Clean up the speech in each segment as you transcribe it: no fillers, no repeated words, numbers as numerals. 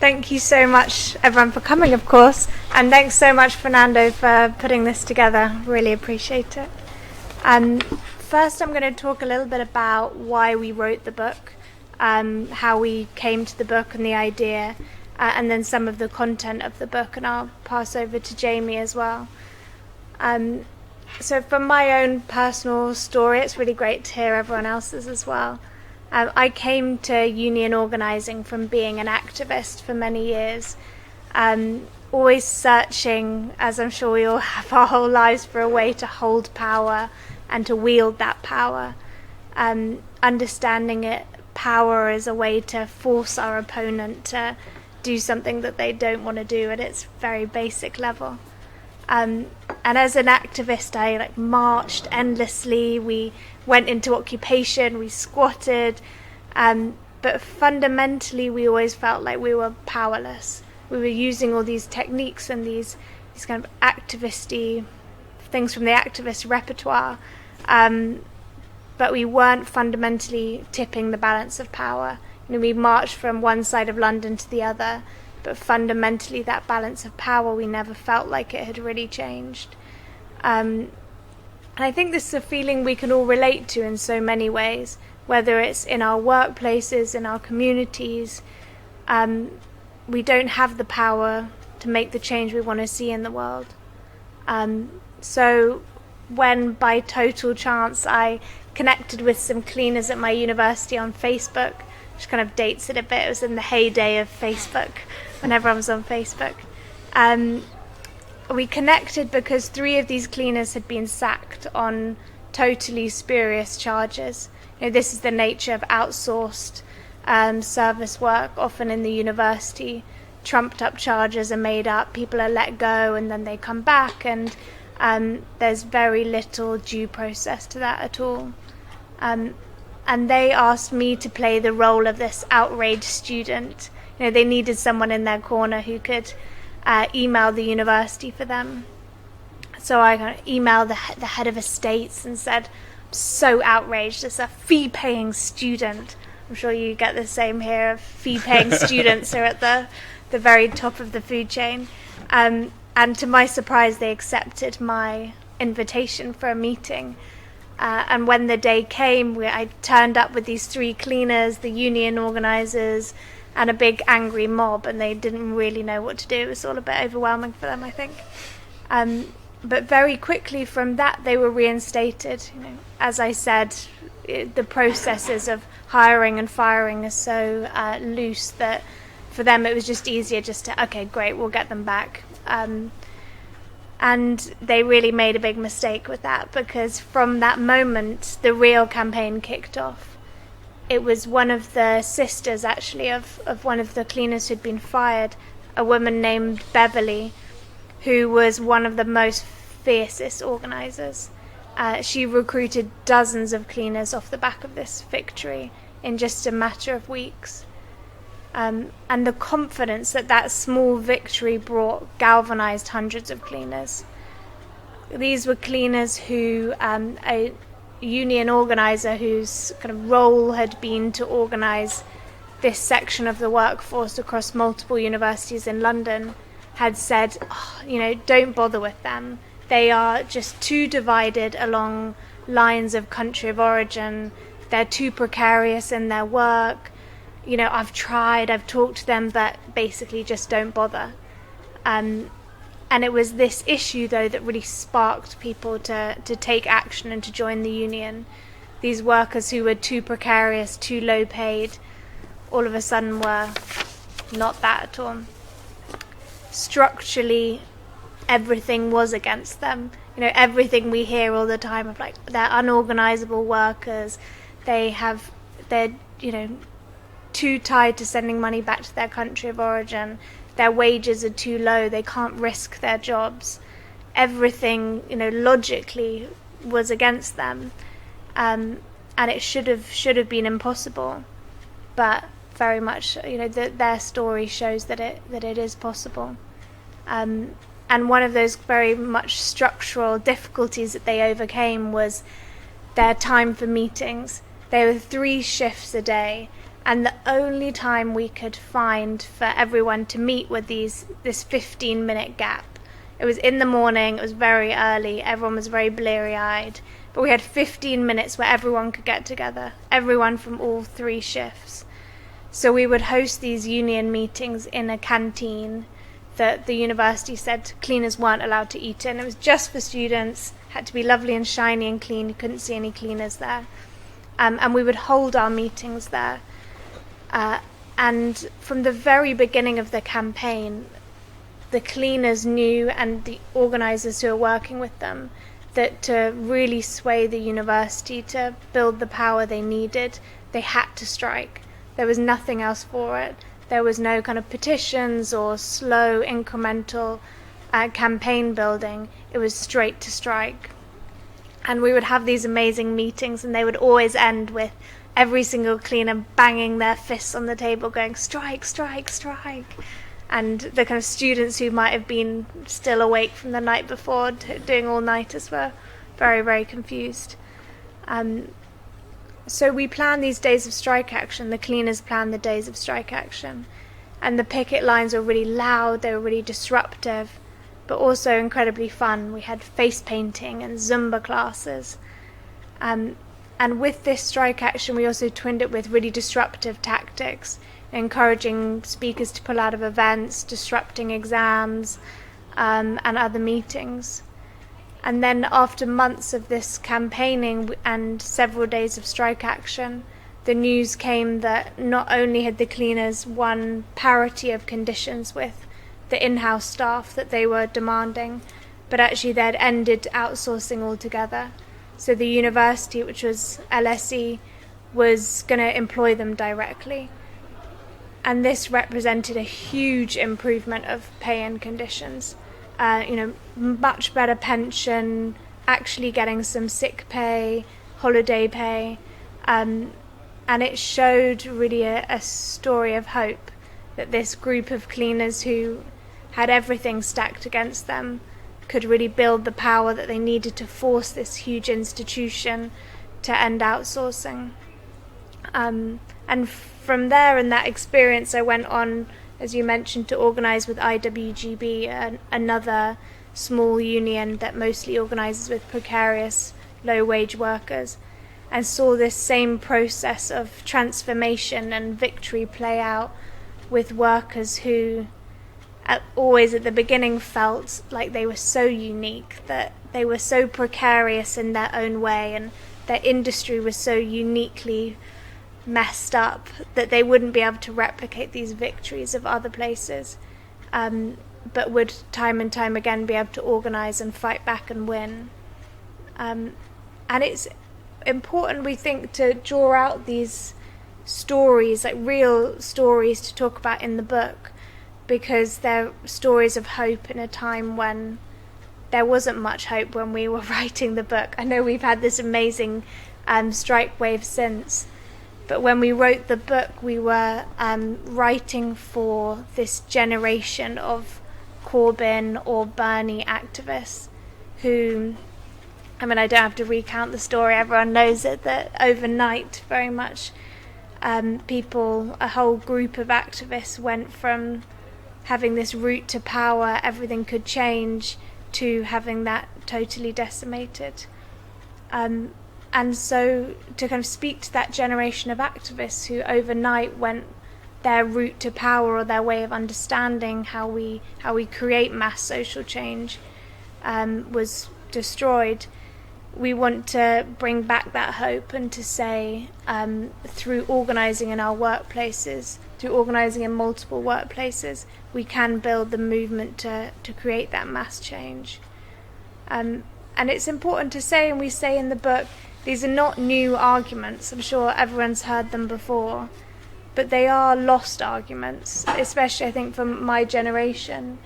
Thank you so much, everyone, for coming, of course. And thanks so much, Fernando, for putting this together. Really appreciate it. First, I'm going to talk a little bit about why we wrote the book, how we came to the book and the idea, and then some of the content of the book. And I'll pass over to Jamie as well. So from my own personal story, it's really great to hear everyone else's as well. I came to union organising from being an activist for many years, always searching, as I'm sure we all have our whole lives, for a way to hold power and to wield that power. Understanding it, power is a way to force our opponent to do something that they don't want to do at its very basic level. And as an activist, I marched endlessly. We went into occupation, we squatted, but fundamentally we always felt like we were powerless. We were using all these techniques and these kind of activist-y things from the activist repertoire, but we weren't fundamentally tipping the balance of power. We marched from one side of London to the other, but fundamentally that balance of power, we never felt like it had really changed. And I think this is a feeling we can all relate to in so many ways, whether it's in our workplaces, in our communities. We don't have the power to make the change we want to see in the world. So when by total chance I connected with some cleaners at my university on Facebook, which kind of dates it a bit, it was in the heyday of Facebook, when everyone was on Facebook. We connected because 3 of these cleaners had been sacked on totally spurious charges. This is the nature of outsourced service work, often in the university. Trumped up charges are made up, people are let go and then they come back, and there's very little due process to that at all. And they asked me to play the role of this outraged student. They needed someone in their corner who could email the university for them. So I emailed the head of estates and said, I'm so outraged as a fee-paying student. I'm sure you get the same here. Fee-paying students are at the very top of the food chain. And to my surprise, they accepted my invitation for a meeting. And when the day came, I turned up with these 3 cleaners, the union organisers, and a big angry mob, and they didn't really know what to do. It was all a bit overwhelming for them, I think. But very quickly from that, they were reinstated. As I said, the processes of hiring and firing are so loose that for them it was just easier just to, okay, great, we'll get them back. And they really made a big mistake with that, because from that moment, the real campaign kicked off. It was one of the sisters, actually, of one of the cleaners who'd been fired, a woman named Beverly, who was one of the most fiercest organisers. She recruited dozens of cleaners off the back of this victory in just a matter of weeks. And the confidence that small victory brought galvanised hundreds of cleaners. These were cleaners who, a union organiser whose kind of role had been to organise this section of the workforce across multiple universities in London, had said, don't bother with them. They are just too divided along lines of country of origin. They're too precarious in their work. I've tried, I've talked to them, but basically just don't bother. And it was this issue, though, that really sparked people to take action and to join the union. These workers who were too precarious, too low paid, all of a sudden were not that at all. Structurally, everything was against them. Everything we hear all the time of they're unorganizable workers, they're too tied to sending money back to their country of origin, their wages are too low, they can't risk their jobs. Everything, logically was against them, and it should have been impossible. But very much, their story shows that it is possible. And one of those very much structural difficulties that they overcame was their time for meetings. There were 3 shifts a day, And the only time we could find for everyone to meet were this 15-minute gap. It was in the morning, it was very early, everyone was very bleary-eyed, but we had 15 minutes where everyone could get together, everyone from all 3 shifts. So we would host these union meetings in a canteen that the university said cleaners weren't allowed to eat in. It was just for students, had to be lovely and shiny and clean, you couldn't see any cleaners there. And we would hold our meetings there. And from the very beginning of the campaign, the cleaners knew, and the organisers who were working with them, that to really sway the university to build the power they needed, they had to strike. There was nothing else for it. There was no kind of petitions or slow incremental campaign building. It was straight to strike. And we would have these amazing meetings, and they would always end with every single cleaner banging their fists on the table going, strike, strike, strike. And the kind of students who might have been still awake from the night before doing all-nighters were very, very confused. So we planned these days of strike action. The cleaners planned the days of strike action. And the picket lines were really loud, they were really disruptive, but also incredibly fun. We had face painting and Zumba classes. And with this strike action, we also twinned it with really disruptive tactics, encouraging speakers to pull out of events, disrupting exams, and other meetings. And then after months of this campaigning and several days of strike action, the news came that not only had the cleaners won parity of conditions with the in-house staff that they were demanding, but actually they'd ended outsourcing altogether. So the university, which was LSE, was going to employ them directly. And this represented a huge improvement of pay and conditions. Much better pension, actually getting some sick pay, holiday pay, and it showed really a story of hope that this group of cleaners who had everything stacked against them could really build the power that they needed to force this huge institution to end outsourcing. And from there, in that experience, I went on, as you mentioned, to organise with IWGB, another small union that mostly organises with precarious, low-wage workers, and saw this same process of transformation and victory play out with workers who always at the beginning felt like they were so unique, that they were so precarious in their own way, and their industry was so uniquely messed up that they wouldn't be able to replicate these victories of other places, but would time and time again be able to organise and fight back and win. And it's important, we think, to draw out these stories, like real stories to talk about in the book, because they're stories of hope in a time when there wasn't much hope when we were writing the book. I know we've had this amazing strike wave since, but when we wrote the book, we were writing for this generation of Corbyn or Bernie activists who, I mean, I don't have to recount the story, everyone knows it, that overnight very much a whole group of activists went from having this route to power, everything could change, to having that totally decimated. And so to kind of speak to that generation of activists who overnight went their route to power, or their way of understanding how we create mass social change, was destroyed. We want to bring back that hope and to say, through organising in our workplaces, through organising in multiple workplaces, we can build the movement to create that mass change. And it's important to say, and we say in the book, these are not new arguments. I'm sure everyone's heard them before, but they are lost arguments, especially I think for my generation.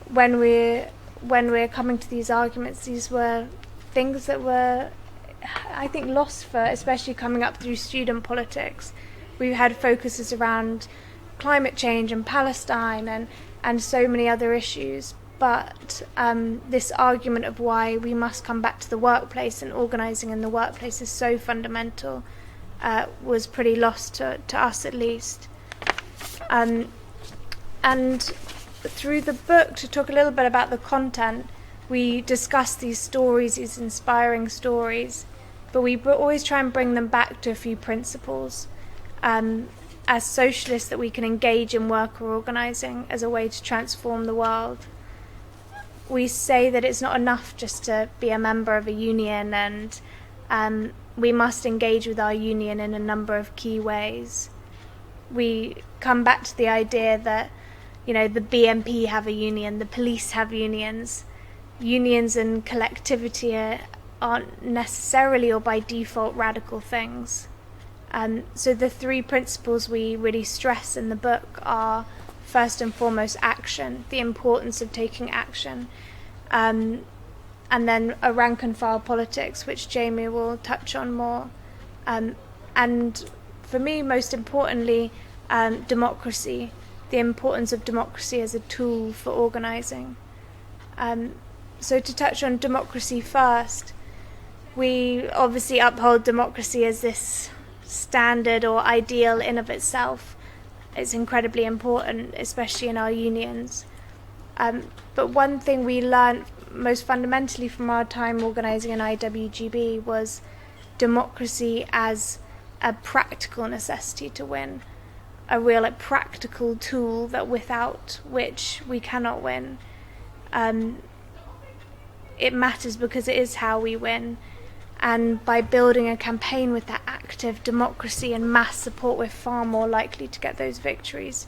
When we're coming to these arguments, these were things that were, I think, lost for, especially coming up through student politics. We had focuses around climate change and Palestine and so many other issues. But this argument of why we must come back to the workplace and organising in the workplace is so fundamental. was pretty lost to us, at least. And through the book, to talk a little bit about the content, we discuss these stories, these inspiring stories, but we always try and bring them back to a few principles. As socialists, that we can engage in worker organising as a way to transform the world. We say that it's not enough just to be a member of a union, and we must engage with our union in a number of key ways. We come back to the idea that, the BNP have a union, the police have unions. Unions and collectivity aren't necessarily or by default radical things. So the three principles we really stress in the book are, first and foremost, action, the importance of taking action, and then a rank and file politics, which Jamie will touch on more, and for me, most importantly, democracy, the importance of democracy as a tool for organising. So to touch on democracy first, we obviously uphold democracy as this standard or ideal in of itself. It's incredibly important, especially in our unions. But one thing we learned most fundamentally from our time organising in IWGB was democracy as a practical necessity to win, a real practical tool that without which we cannot win. It matters because it is how we win. And by building a campaign with that active democracy and mass support, we're far more likely to get those victories.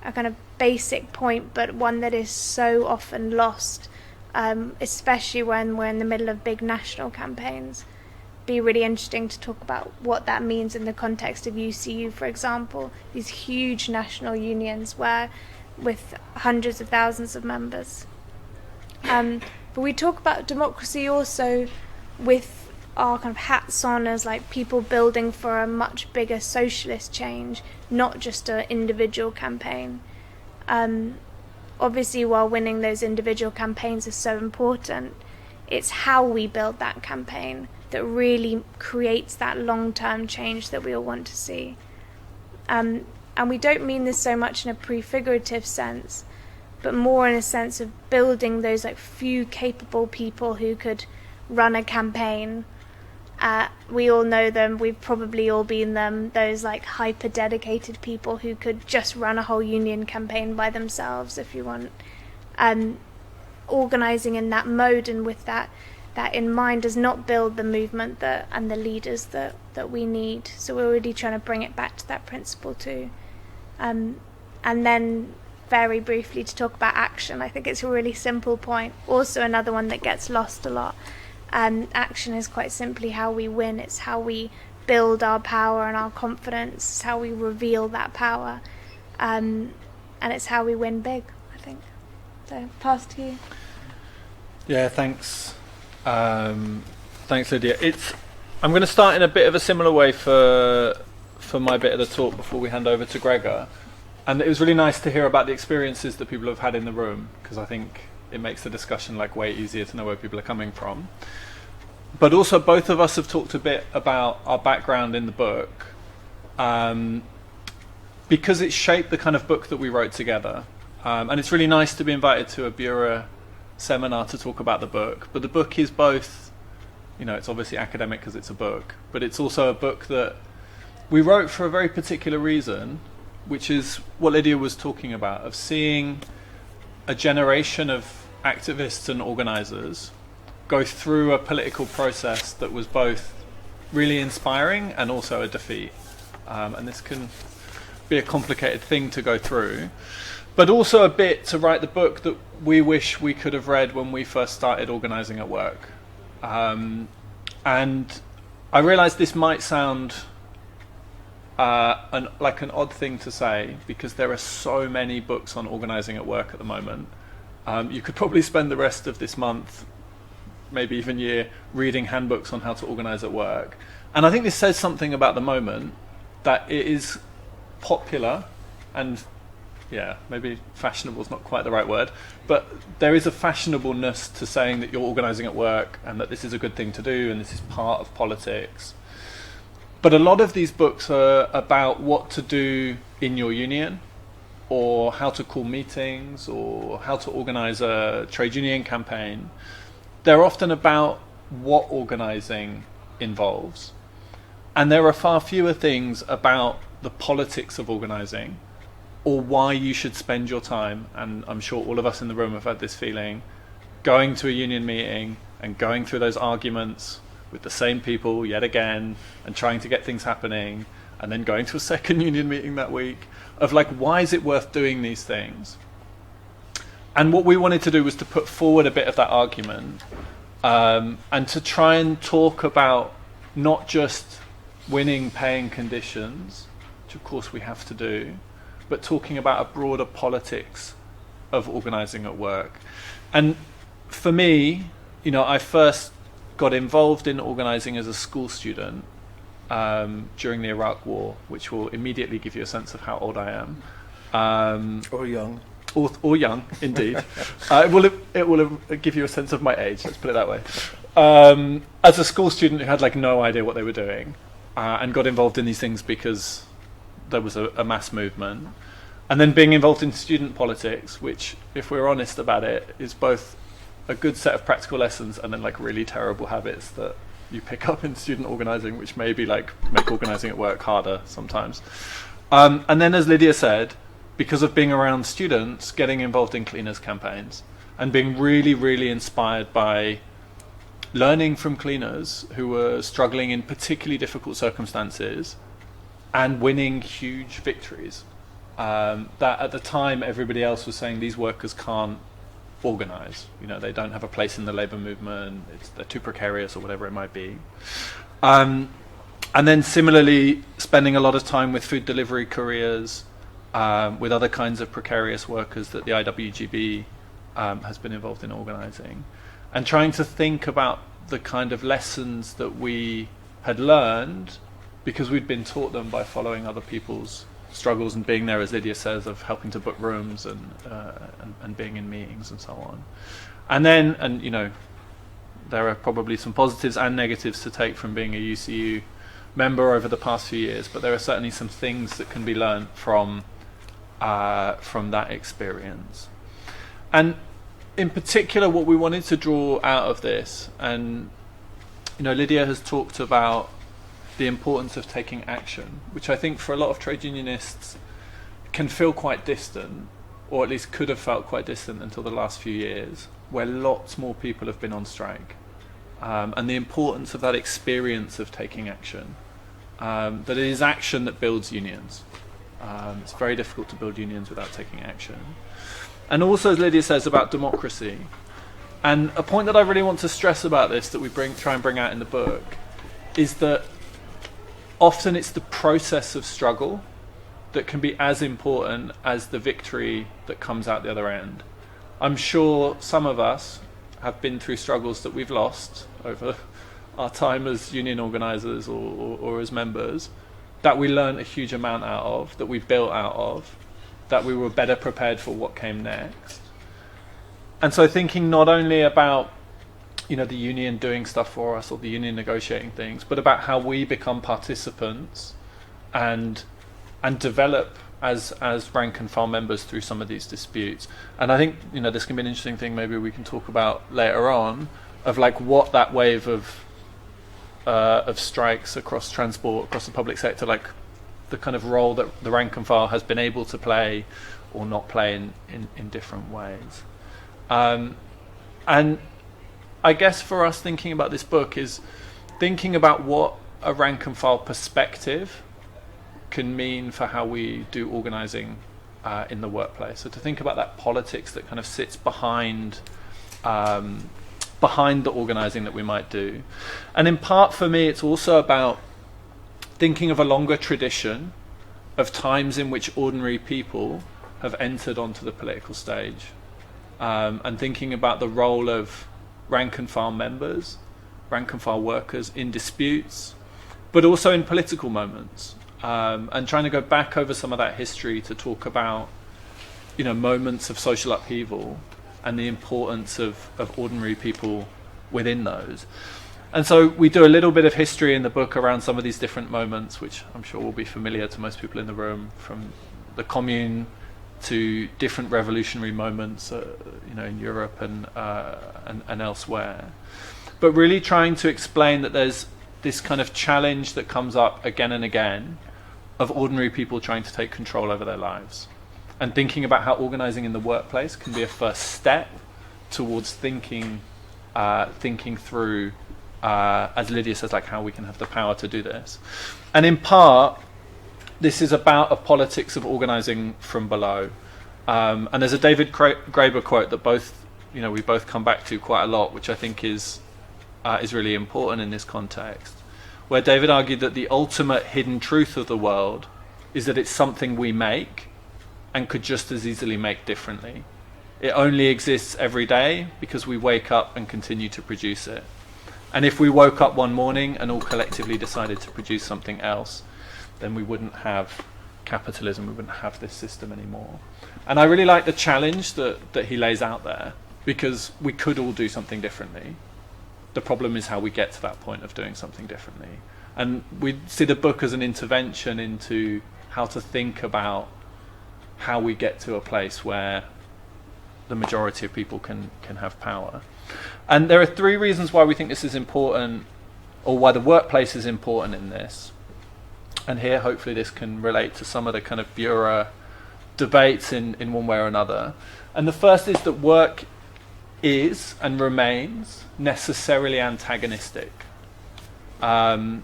A kind of basic point, but one that is so often lost, especially when we're in the middle of big national campaigns. Be really interesting to talk about what that means in the context of UCU, for example, these huge national unions with hundreds of thousands of members. But we talk about democracy also with our kind of hats on as like people building for a much bigger socialist change, not just an individual campaign. Obviously, while winning those individual campaigns is so important, it's how we build that campaign that really creates that long-term change that we all want to see. And we don't mean this so much in a prefigurative sense, but more in a sense of building those like few capable people who could run a campaign. We all know them, we've probably all been them, those like hyper dedicated people who could just run a whole union campaign by themselves, if you want. Organising in that mode and with that in mind does not build the movement and the leaders that we need. So we're really trying to bring it back to that principle too. And then very briefly to talk about action, I think it's a really simple point, also another one that gets lost a lot. Action is quite simply how we win. It's how we build our power and our confidence. It's how we reveal that power. And it's how we win big, I think. So, pass to you. Yeah, thanks. Thanks, Lydia. I'm going to start in a bit of a similar way for my bit of the talk before we hand over to Gregor. And it was really nice to hear about the experiences that people have had in the room, because I think it makes the discussion way easier to know where people are coming from. But also both of us have talked a bit about our background in the book, because it shaped the kind of book that we wrote together. And it's really nice to be invited to a BUIRA seminar to talk about the book. But the book is both, it's obviously academic because it's a book, but it's also a book that we wrote for a very particular reason, which is what Lydia was talking about, of seeing a generation of activists and organisers go through a political process that was both really inspiring and also a defeat. And this can be a complicated thing to go through, but also a bit to write the book that we wish we could have read when we first started organising at work. And I realise this might sound like an odd thing to say, because there are so many books on organising at work at the moment. You could probably spend the rest of this month, maybe even year, reading handbooks on how to organise at work. And I think this says something about the moment, that it is popular, and maybe fashionable is not quite the right word, but there is a fashionableness to saying that you're organising at work and that this is a good thing to do and this is part of politics. But a lot of these books are about what to do in your union, or how to call meetings, or how to organise a trade union campaign. They're often about what organising involves. And there are far fewer things about the politics of organising, or why you should spend your time, and I'm sure all of us in the room have had this feeling, going to a union meeting and going through those arguments with the same people yet again and trying to get things happening, and then going to a second union meeting that week, of like, why is it worth doing these things? And what we wanted to do was to put forward a bit of that argument, and to try and talk about not just winning paying conditions, which of course we have to do, but talking about a broader politics of organising at work. And for me, I first got involved in organising as a school student during the Iraq War, which will immediately give you a sense of how old I am. Or young. Or young, indeed. It will give you a sense of my age, let's put it that way. As a school student who had like no idea what they were doing, and got involved in these things because there was a mass movement. And then being involved in student politics, which, if we're honest about it, is both a good set of practical lessons and then like really terrible habits that you pick up in student organising, which maybe like make organising at work harder sometimes. And then, as Lydia said, because of being around students, getting involved in cleaners campaigns and being really, really inspired by learning from cleaners who were struggling in particularly difficult circumstances and winning huge victories. That at the time everybody else was saying these workers can't organise, they don't have a place in the labour movement, they're too precarious or whatever it might be. And then similarly spending a lot of time with food delivery couriers, with other kinds of precarious workers that the IWGB has been involved in organising, and trying to think about the kind of lessons that we had learned because we'd been taught them by following other people's struggles and being there, as Lydia says, of helping to book rooms and being in meetings and so on. And there are probably some positives and negatives to take from being a UCU member over the past few years, but there are certainly some things that can be learned from that experience. And in particular, what we wanted to draw out of this, and Lydia has talked about the importance of taking action, which I think for a lot of trade unionists can feel quite distant, or at least could have felt quite distant until the last few years, where lots more people have been on strike, and the importance of that experience of taking action, that it is action that builds unions. It's very difficult to build unions without taking action. And also, as Lydia says, about democracy. And a point that I really want to stress about this, that we try and bring out in the book, is that often it's the process of struggle that can be as important as the victory that comes out the other end. I'm sure some of us have been through struggles that we've lost over our time as union organisers or as members, that we learned a huge amount out of, that we built out of, that we were better prepared for what came next. And so thinking not only about the union doing stuff for us or the union negotiating things, but about how we become participants and develop as rank and file members through some of these disputes. And I think this can be an interesting thing maybe we can talk about later on, of like what that wave of strikes across transport, across the public sector, like the kind of role that the rank and file has been able to play or not play in different ways. And I guess for us thinking about this book is thinking about what a rank and file perspective can mean for how we do organising in the workplace. So to think about that politics that kind of sits behind the organising that we might do. And in part for me it's also about thinking of a longer tradition of times in which ordinary people have entered onto the political stage, and thinking about the role of rank and file members, rank and file workers in disputes, but also in political moments, and trying to go back over some of that history to talk about moments of social upheaval and the importance of ordinary people within those. And so we do a little bit of history in the book around some of these different moments, which I'm sure will be familiar to most people in the room, from the Commune to different revolutionary moments, in Europe and elsewhere. But really trying to explain that there's this kind of challenge that comes up again and again of ordinary people trying to take control over their lives, and thinking about how organising in the workplace can be a first step towards thinking through, as Lydia says, like how we can have the power to do this. And in part, this is about a politics of organising from below. And there's a David Graeber quote that we both come back to quite a lot, which I think is really important in this context, where David argued that the ultimate hidden truth of the world is that it's something we make and could just as easily make differently. It only exists every day because we wake up and continue to produce it. And if we woke up one morning and all collectively decided to produce something else, then we wouldn't have capitalism, we wouldn't have this system anymore. And I really like the challenge that he lays out there, because we could all do something differently. The problem is how we get to that point of doing something differently. And we see the book as an intervention into how to think about how we get to a place where the majority of people can have power. And there are 3 reasons why we think this is important, or why the workplace is important in this. And here, hopefully, this can relate to some of the kind of BUIRA debates in one way or another. And the first is that work is and remains necessarily antagonistic. When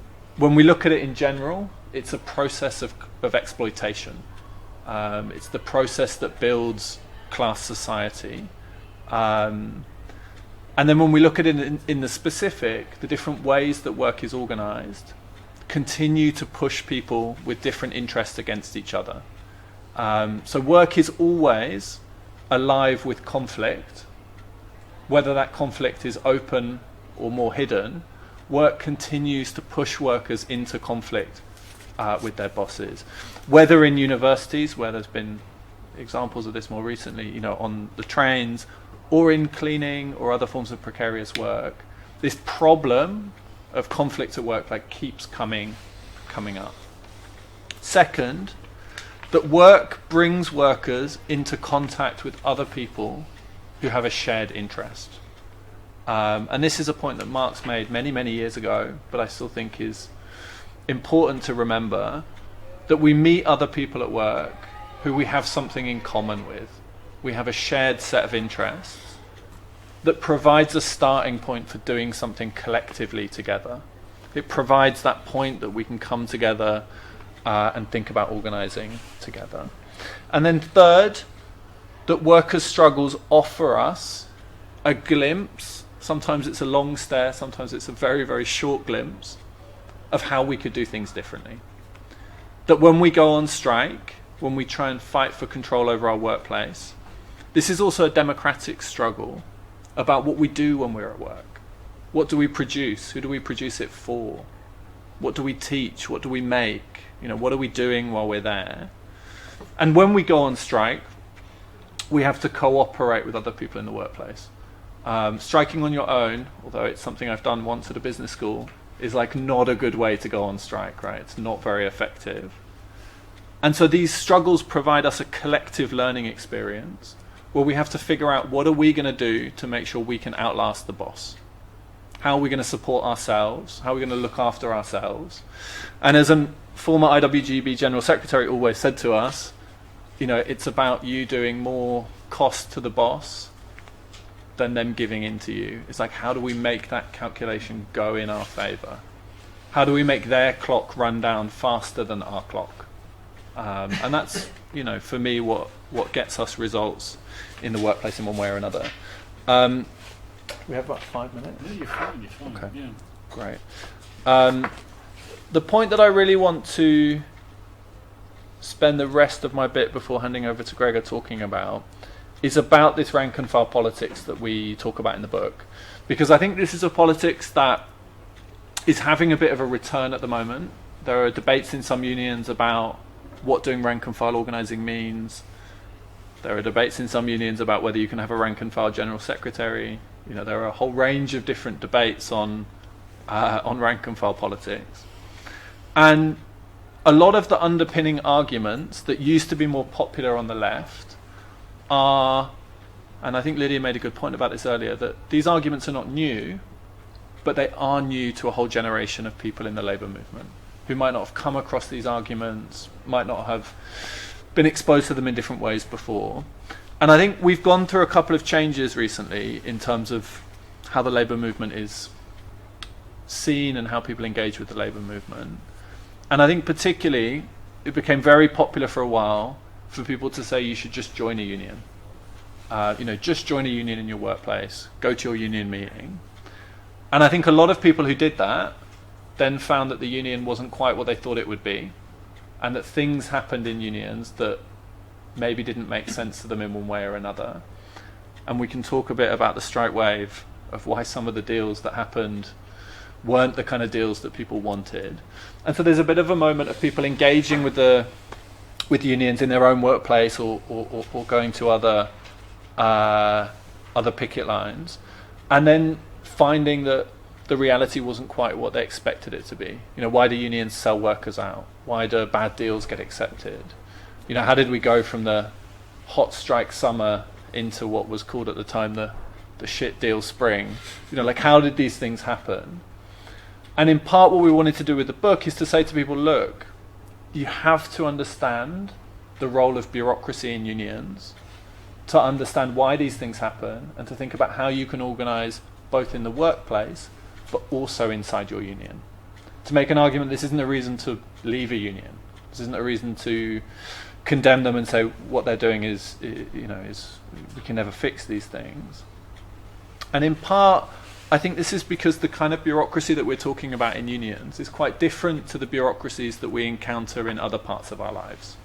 we look at it in general, it's a process of exploitation. It's the process that builds class society. And then when we look at it in the specific, the different ways that work is organised continue to push people with different interests against each other. So work is always alive with conflict. Whether that conflict is open or more hidden, work continues to push workers into conflict with their bosses. Whether in universities, where there's been examples of this more recently, on the trains, or in cleaning or other forms of precarious work, this problem of conflict at work keeps coming up. Second, that work brings workers into contact with other people who have a shared interest. And this is a point that Marx made many, many years ago, but I still think is important to remember, that we meet other people at work who we have something in common with. We have a shared set of interests that provides a starting point for doing something collectively together. It provides that point that we can come together and think about organising together. And then third, that workers' struggles offer us a glimpse, sometimes it's a long stare, sometimes it's a very, very short glimpse, of how we could do things differently. That when we go on strike, when we try and fight for control over our workplace, this is also a democratic struggle about what we do when we're at work. What do we produce? Who do we produce it for? What do we teach? What do we make? What are we doing while we're there? And when we go on strike, we have to cooperate with other people in the workplace. Striking on your own, although it's something I've done once at a business school, is not a good way to go on strike, right? It's not very effective. And so these struggles provide us a collective learning experience where we have to figure out, what are we going to do to make sure we can outlast the boss? How are we going to support ourselves? How are we going to look after ourselves? And as a former IWGB General Secretary always said to us, it's about you doing more cost to the boss than them giving in to you. It's how do we make that calculation go in our favour? How do we make their clock run down faster than our clock? And that's, for me, what gets us results in the workplace in one way or another. We have about 5 minutes. Yeah, you're fine. Okay. Yeah. Great. The point that I really want to spend the rest of my bit before handing over to Gregor talking about is about this rank and file politics that we talk about in the book. Because I think this is a politics that is having a bit of a return at the moment. There are debates in some unions about what doing rank and file organising means. There are debates in some unions about whether you can have a rank and file general secretary. There are a whole range of different debates on on rank and file politics. And a lot of the underpinning arguments that used to be more popular on the left are, and I think Lydia made a good point about this earlier, that these arguments are not new, but they are new to a whole generation of people in the labour movement who might not have come across these arguments, might not have been exposed to them in different ways before. And I think we've gone through a couple of changes recently in terms of how the labour movement is seen and how people engage with the labour movement. And I think particularly it became very popular for a while for people to say you should just join a union. Just join a union in your workplace, go to your union meeting. And I think a lot of people who did that then found that the union wasn't quite what they thought it would be, and that things happened in unions that maybe didn't make sense to them in one way or another. And we can talk a bit about the strike wave, of why some of the deals that happened weren't the kind of deals that people wanted. And so there's a bit of a moment of people engaging with unions in their own workplace or going to other picket lines, and then finding that the reality wasn't quite what they expected it to be. Why do unions sell workers out? Why do bad deals get accepted? How did we go from the hot strike summer into what was called at the time the shit deal spring? How did these things happen? And in part what we wanted to do with the book is to say to people, look, you have to understand the role of bureaucracy in unions to understand why these things happen, and to think about how you can organise both in the workplace but also inside your union. To make an argument, this isn't a reason to leave a union. This isn't a reason to condemn them and say what they're doing is we can never fix these things. And in part, I think this is because the kind of bureaucracy that we're talking about in unions is quite different to the bureaucracies that we encounter in other parts of our lives.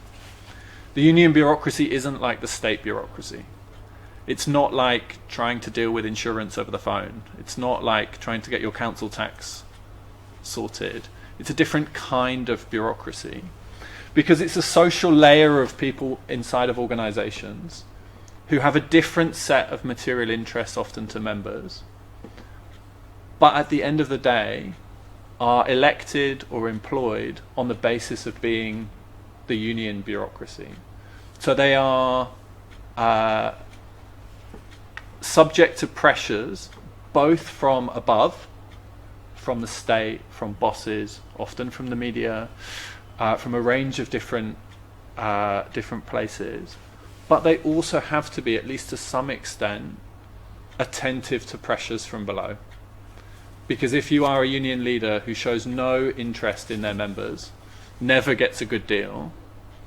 The union bureaucracy isn't like the state bureaucracy. It's not like trying to deal with insurance over the phone. It's not like trying to get your council tax sorted. It's a different kind of bureaucracy, because it's a social layer of people inside of organisations who have a different set of material interests often to members, but at the end of the day are elected or employed on the basis of being the union bureaucracy. So they are subject to pressures both from above, from the state, from bosses, often from the media, from a range of different places, but they also have to be, at least to some extent, attentive to pressures from below. Because if you are a union leader who shows no interest in their members, never gets a good deal,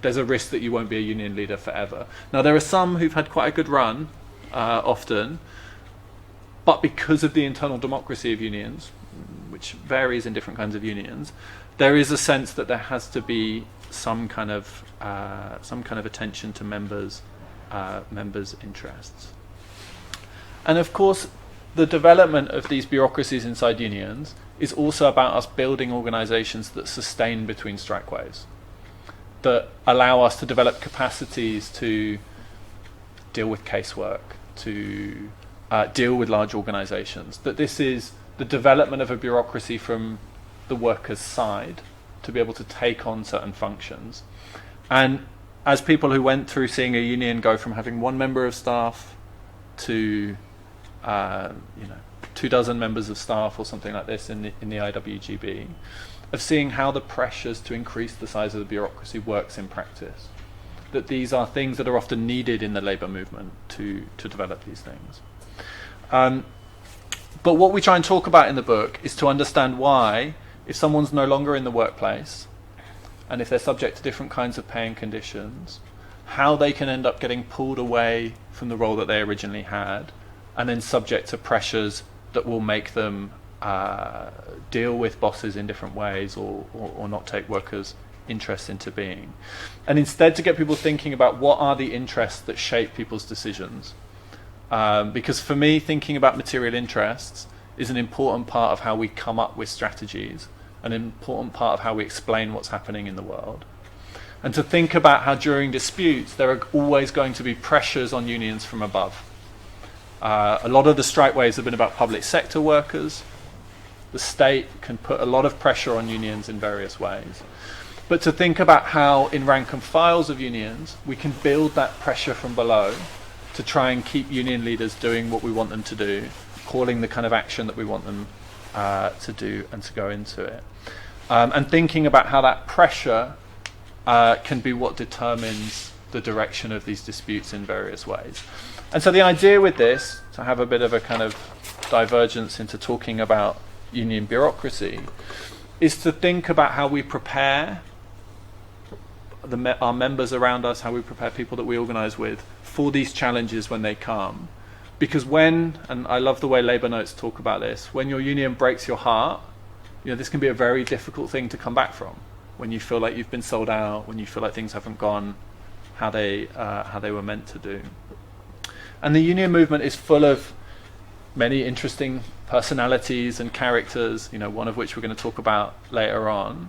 there's a risk that you won't be a union leader forever. Now, there are some who've had quite a good run, often, but because of the internal democracy of unions, which varies in different kinds of unions, there is a sense that there has to be some kind of attention to members' interests. And of course, the development of these bureaucracies inside unions is also about us building organisations that sustain between strike waves, that allow us to develop capacities to deal with casework, to deal with large organisations, that this is the development of a bureaucracy from the workers' side to be able to take on certain functions. And as people who went through seeing a union go from having one member of staff to 24 members of staff or something like this in the IWGB, of seeing how the pressures to increase the size of the bureaucracy works in practice, that these are things that are often needed in the labour movement to develop these things. But what we try and talk about in the book is to understand why, if someone's no longer in the workplace, and if they're subject to different kinds of pay and conditions, how they can end up getting pulled away from the role that they originally had, and then subject to pressures that will make them deal with bosses in different ways, or not take workers' interest into being. And instead to get people thinking about what are the interests that shape people's decisions. Because for me, thinking about material interests is an important part of how we come up with strategies, an important part of how we explain what's happening in the world. And to think about how during disputes there are always going to be pressures on unions from above. A lot of the strike waves have been about public sector workers. The state can put a lot of pressure on unions in various ways. But to think about how in rank and files of unions, we can build that pressure from below to try and keep union leaders doing what we want them to do, calling the kind of action that we want them to do and to go into it. And thinking about how that pressure can be what determines the direction of these disputes in various ways. And so the idea with this, to have a bit of a kind of divergence into talking about union bureaucracy, is to think about how we prepare our members around us, how we prepare people that we organise with for these challenges when they come. Because when, and I love the way Labour Notes talk about this, when your union breaks your heart, this can be a very difficult thing to come back from. When you feel like you've been sold out, when you feel like things haven't gone how they were meant to do. And the union movement is full of many interesting personalities and characters, one of which we're going to talk about later on.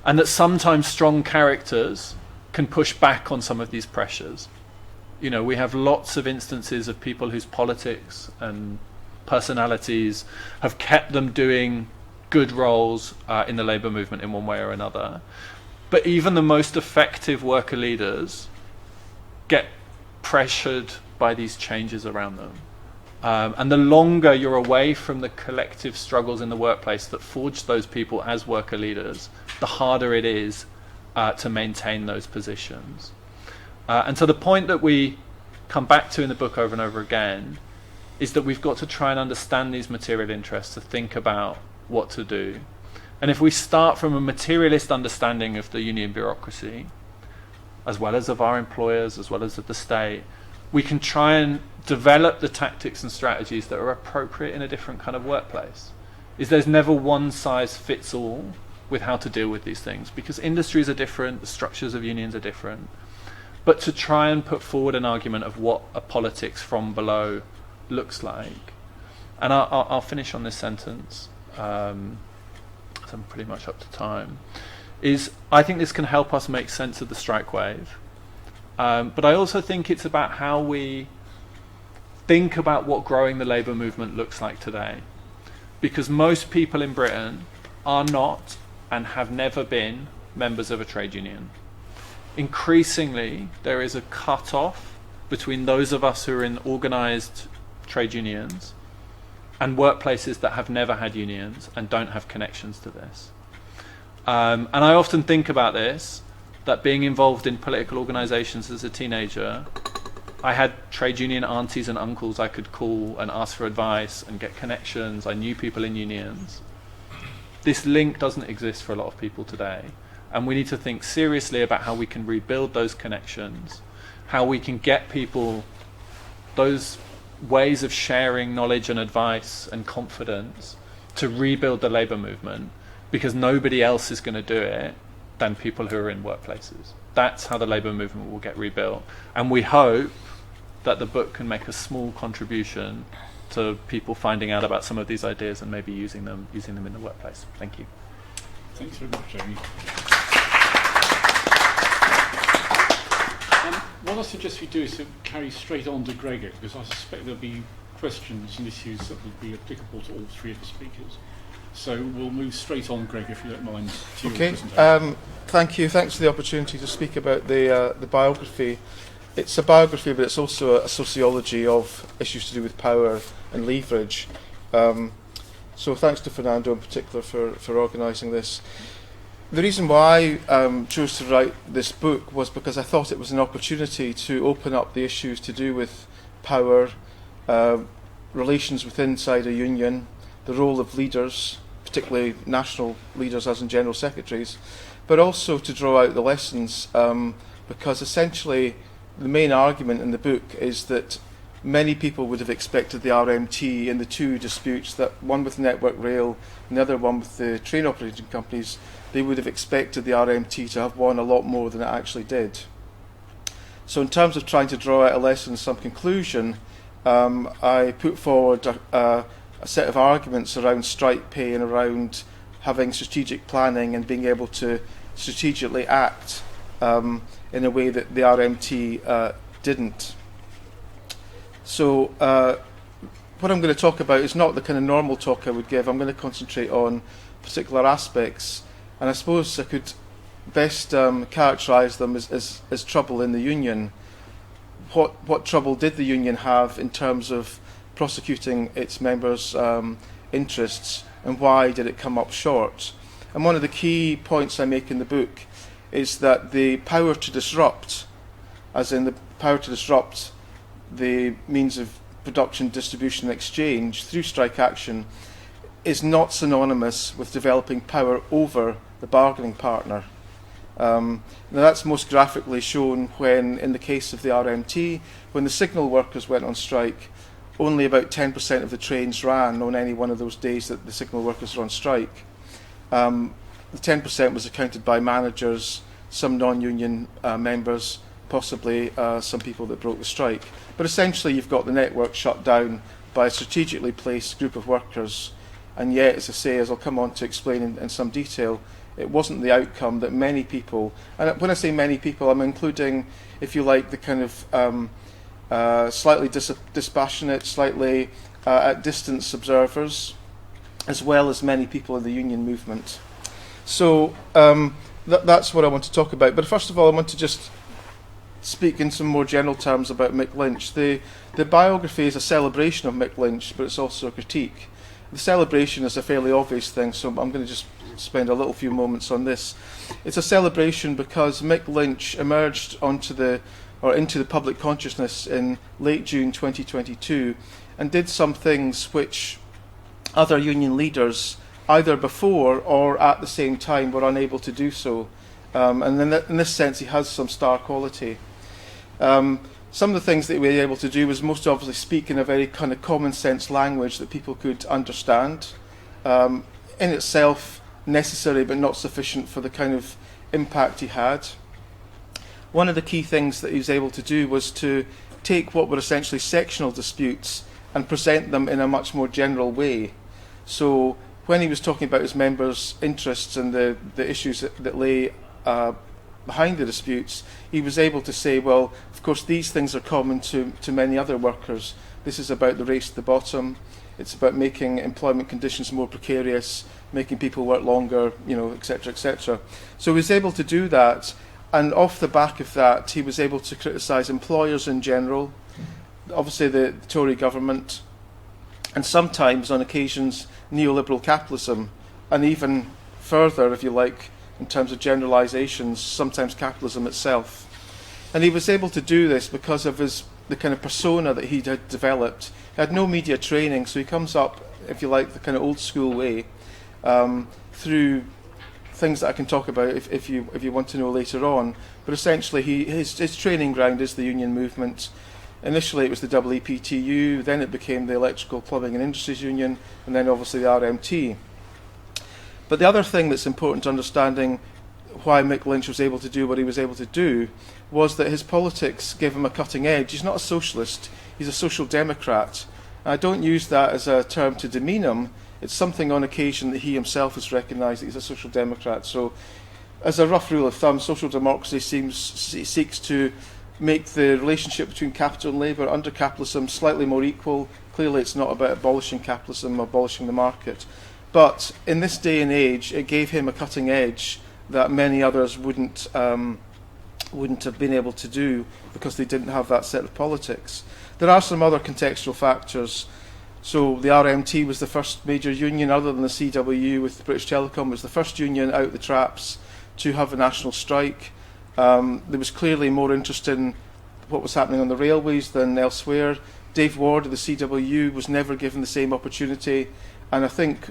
And that sometimes strong characters can push back on some of these pressures. We have lots of instances of people whose politics and personalities have kept them doing good roles in the labour movement in one way or another. But even the most effective worker leaders get pressured by these changes around them. And the longer you're away from the collective struggles in the workplace that forged those people as worker leaders, the harder it is to maintain those positions. And so the point that we come back to in the book over and over again is that we've got to try and understand these material interests to think about what to do. And if we start from a materialist understanding of the union bureaucracy, as well as of our employers, as well as of the state, we can try and develop the tactics and strategies that are appropriate in a different kind of workplace. There's never one size fits all with how to deal with these things, because industries are different, the structures of unions are different. But to try and put forward an argument of what a politics from below looks like. And I'll finish on this sentence, so I'm pretty much up to time, I think this can help us make sense of the strike wave. But I also think it's about how we think about what growing the labour movement looks like today. Because most people in Britain are not and have never been members of a trade union. Increasingly, there is a cut-off between those of us who are in organised trade unions and workplaces that have never had unions and don't have connections to this. And I often think about this, that being involved in political organisations as a teenager, I had trade union aunties and uncles I could call and ask for advice and get connections. I knew people in unions. This link doesn't exist for a lot of people today. And we need to think seriously about how we can rebuild those connections, how we can get people those ways of sharing knowledge and advice and confidence to rebuild the labour movement, because nobody else is going to do it than people who are in workplaces. That's how the labour movement will get rebuilt. And we hope that the book can make a small contribution to people finding out about some of these ideas and maybe using them in the workplace. Thank you. Thanks very much, Jamie. What I suggest we do is to carry straight on to Gregor, because I suspect there'll be questions and issues that will be applicable to all three of the speakers. So we'll move straight on, Gregor, if you don't mind, to your presentation. Thank you. Thanks for the opportunity to speak about the biography. It's a biography, but it's also a sociology of issues to do with power and leverage. So thanks to Fernando in particular for organising this. The reason why I chose to write this book was because I thought it was an opportunity to open up the issues to do with power, relations within inside a union, the role of leaders, particularly national leaders as in general secretaries, but also to draw out the lessons, because essentially the main argument in the book is that many people would have expected the RMT in the two disputes, that one with Network Rail and the other one with the train operating companies, they would have expected the RMT to have won a lot more than it actually did. So in terms of trying to draw out a lesson and some conclusion, I put forward a set of arguments around strike pay and around having strategic planning and being able to strategically act in a way that the RMT didn't. So what I'm going to talk about is not the kind of normal talk I would give. I'm going to concentrate on particular aspects, and I suppose I could best characterise them as trouble in the union. What trouble did the union have in terms of prosecuting its members' interests, and why did it come up short? And one of the key points I make in the book is that the power to disrupt, as in the power to disrupt the means of production, distribution and exchange through strike action, is not synonymous with developing power over the bargaining partner. Now that's most graphically shown when, in the case of the RMT, when the signal workers went on strike, only about 10% of the trains ran on any one of those days that the signal workers were on strike. The 10% was accounted by managers, some non-union members, possibly some people that broke the strike. But essentially you've got the network shut down by a strategically placed group of workers, and yet, as I say, as I'll come on to explain in some detail, it wasn't the outcome that many people, and when I say many people, I'm including, if you like, the kind of slightly dispassionate, slightly at distance observers, as well as many people in the union movement. So that's what I want to talk about. But first of all, I want to just speak in some more general terms about Mick Lynch. The biography is a celebration of Mick Lynch, but it's also a critique. The celebration is a fairly obvious thing, so I'm going to just spend a little few moments on this. It's a celebration because Mick Lynch emerged into the public consciousness in late June 2022 and did some things which other union leaders, either before or at the same time, were unable to do so. And in this sense, he has some star quality. Some of the things that he was able to do was most obviously speak in a very kind of common sense language that people could understand. In itself necessary but not sufficient for the kind of impact he had. One of the key things that he was able to do was to take what were essentially sectional disputes and present them in a much more general way. So when he was talking about his members' interests and the issues that lay behind the disputes, he was able to say, well, of course these things are common to many other workers. This is about the race to the bottom. It's about making employment conditions more precarious, making people work longer, etc., etc. So he was able to do that, and off the back of that, he was able to criticise employers in general, obviously the Tory government, and sometimes, on occasions, neoliberal capitalism, and even further, if you like, in terms of generalisations, sometimes capitalism itself. And he was able to do this because of the kind of persona that he had developed. He had no media training, so he comes up, if you like, the kind of old school way, through things that I can talk about if you want to know later on. But essentially, his training ground is the union movement. Initially, it was the EEPTU, then it became the Electrical, Plumbing and Industries Union, and then obviously the RMT. But the other thing that's important to understanding why Mick Lynch was able to do what he was able to do was that his politics gave him a cutting edge. He's not a socialist, he's a social democrat. And I don't use that as a term to demean him. It's something on occasion that he himself has recognised that he's a social democrat. So as a rough rule of thumb, social democracy seeks to make the relationship between capital and labour under capitalism slightly more equal. Clearly it's not about abolishing capitalism or abolishing the market. But in this day and age, it gave him a cutting edge that many others wouldn't have been able to do because they didn't have that set of politics. There are some other contextual factors. So the RMT was the first major union, other than the CWU with British Telecom, was the first union out the traps to have a national strike. There was clearly more interest in what was happening on the railways than elsewhere. Dave Ward of the CWU was never given the same opportunity, and I think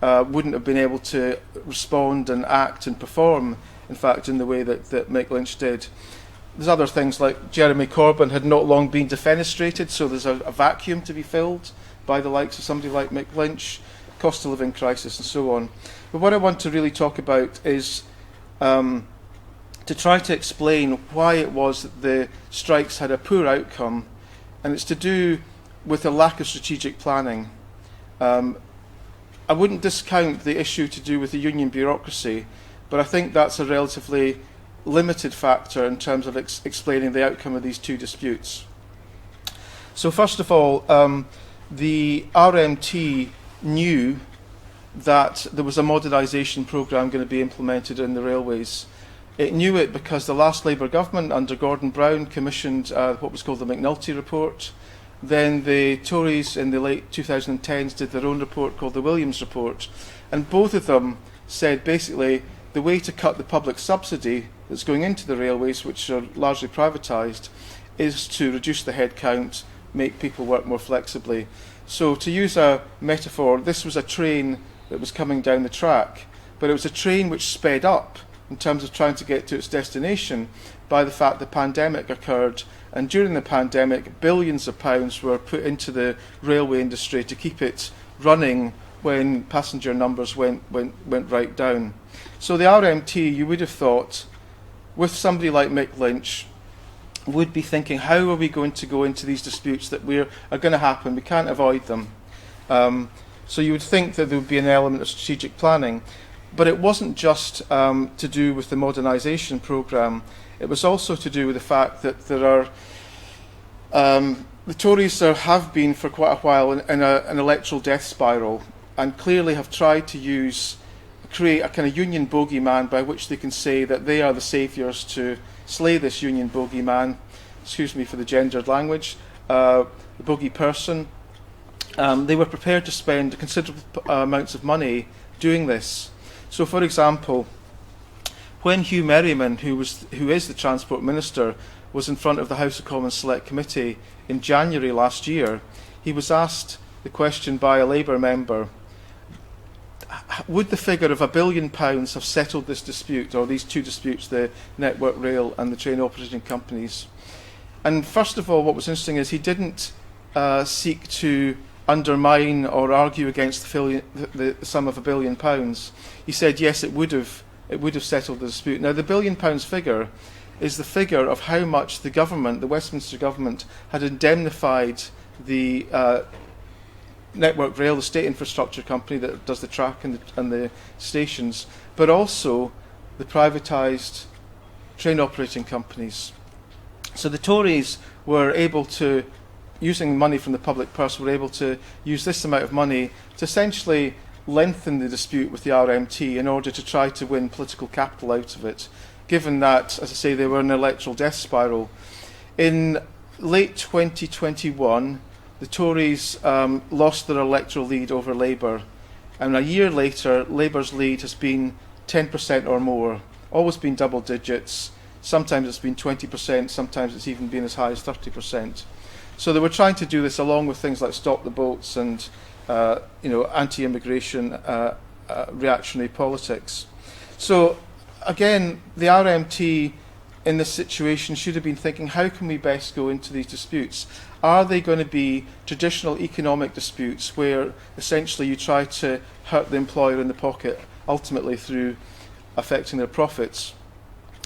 wouldn't have been able to respond and act and perform, in fact, in the way that Mick Lynch did. There's other things like Jeremy Corbyn had not long been defenestrated, so there's a vacuum to be filled by the likes of somebody like Mick Lynch, cost of living crisis and so on. But what I want to really talk about is to try to explain why it was that the strikes had a poor outcome, and it's to do with a lack of strategic planning. I wouldn't discount the issue to do with the union bureaucracy, but I think that's a relatively limited factor in terms of explaining the outcome of these two disputes. So first of all, the RMT knew that there was a modernisation programme going to be implemented in the railways. It knew it because the last Labour government under Gordon Brown commissioned what was called the McNulty Report. Then the Tories in the late 2010s did their own report called the Williams Report. And both of them said basically the way to cut the public subsidy that's going into the railways, which are largely privatised, is to reduce the headcount, make people work more flexibly. So to use a metaphor, this was a train that was coming down the track, but it was a train which sped up in terms of trying to get to its destination by the fact the pandemic occurred, and during the pandemic billions of pounds were put into the railway industry to keep it running when passenger numbers went right down. So the RMT, you would have thought, with somebody like Mick Lynch, would be thinking, how are we going to go into these disputes that are going to happen? We can't avoid them. So you would think that there would be an element of strategic planning. But it wasn't just to do with the modernisation programme. It was also to do with the fact that there are the Tories have been for quite a while in an electoral death spiral, and clearly have tried to create a kind of union bogeyman by which they can say that they are the saviours to slay this union bogeyman. Excuse me for the gendered language. The bogey person. They were prepared to spend considerable amounts of money doing this. So, for example, when Hugh Merriman, who is the Transport Minister, was in front of the House of Commons Select Committee in January last year, he was asked the question by a Labour member, would the figure of £1 billion have settled this dispute, or these two disputes, the Network Rail and the train operating companies? And first of all, what was interesting is he didn't seek to undermine or argue against the sum of £1 billion. He said yes, it would have settled the dispute. Now the £1 billion figure is the figure of how much the government, the Westminster government, had indemnified the Network Rail, the state infrastructure company that does the track and the stations, but also the privatised train operating companies. So the Tories were able to, using money from the public purse, were able to use this amount of money to essentially lengthen the dispute with the RMT in order to try to win political capital out of it, given that, as I say, they were in an electoral death spiral. In late 2021, the Tories lost their electoral lead over Labour, and a year later, Labour's lead has been 10% or more, always been double digits. Sometimes it's been 20%, sometimes it's even been as high as 30%. So they were trying to do this along with things like Stop the Boats and anti-immigration reactionary politics. So again, the RMT in this situation should have been thinking, how can we best go into these disputes? Are they going to be traditional economic disputes where essentially you try to hurt the employer in the pocket, ultimately through affecting their profits?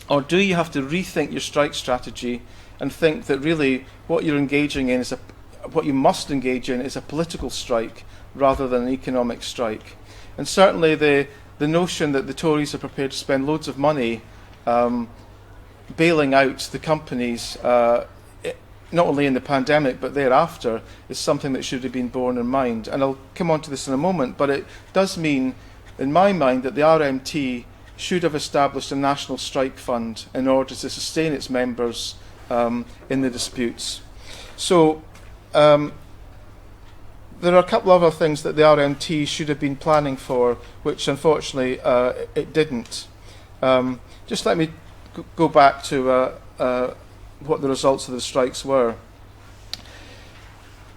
Or do you have to rethink your strike strategy and think that really what you're engaging in is what you must engage in is a political strike rather than an economic strike? And certainly the notion that the Tories are prepared to spend loads of money bailing out the companies, not only in the pandemic but thereafter, is something that should have been borne in mind. And I'll come on to this in a moment, but it does mean, in my mind, that the RMT should have established a national strike fund in order to sustain its members in the disputes. So there are a couple of other things that the RMT should have been planning for, which unfortunately it didn't. Just let me go back to what the results of the strikes were.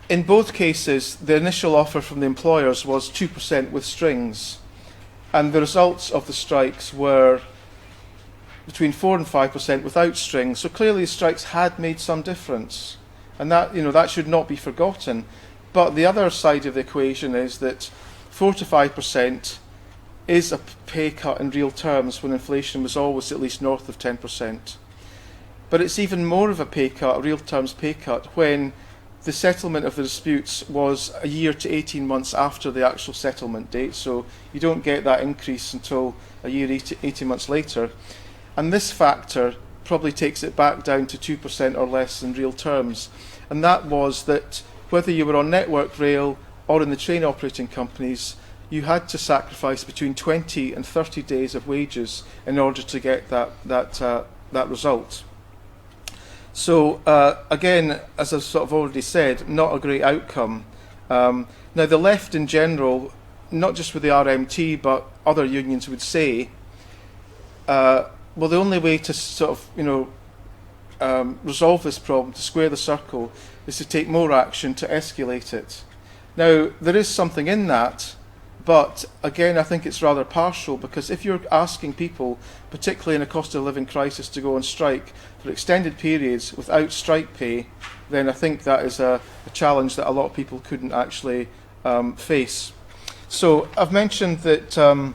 In both cases, the initial offer from the employers was 2% with strings, and the results of the strikes were between 4 and 5% without strings. So clearly the strikes had made some difference, and that should not be forgotten. But the other side of the equation is that 4 to 5% is a pay cut in real terms when inflation was always at least north of 10%. But it's even more of a pay cut, a real terms pay cut, when the settlement of the disputes was a year to 18 months after the actual settlement date. So you don't get that increase until a year, 18 months later. And this factor probably takes it back down to 2% or less in real terms. And that was that whether you were on Network Rail or in the train operating companies, you had to sacrifice between 20 and 30 days of wages in order to get that result. So again, as I've sort of already said, not a great outcome. Now the left in general, not just with the RMT but other unions, would say, well, the only way to sort of resolve this problem, to square the circle, is to take more action to escalate it. Now there is something in that, but again I think it's rather partial, because if you're asking people, particularly in a cost of living crisis, to go on strike for extended periods without strike pay, then I think that is a challenge that a lot of people couldn't actually face. So I've mentioned that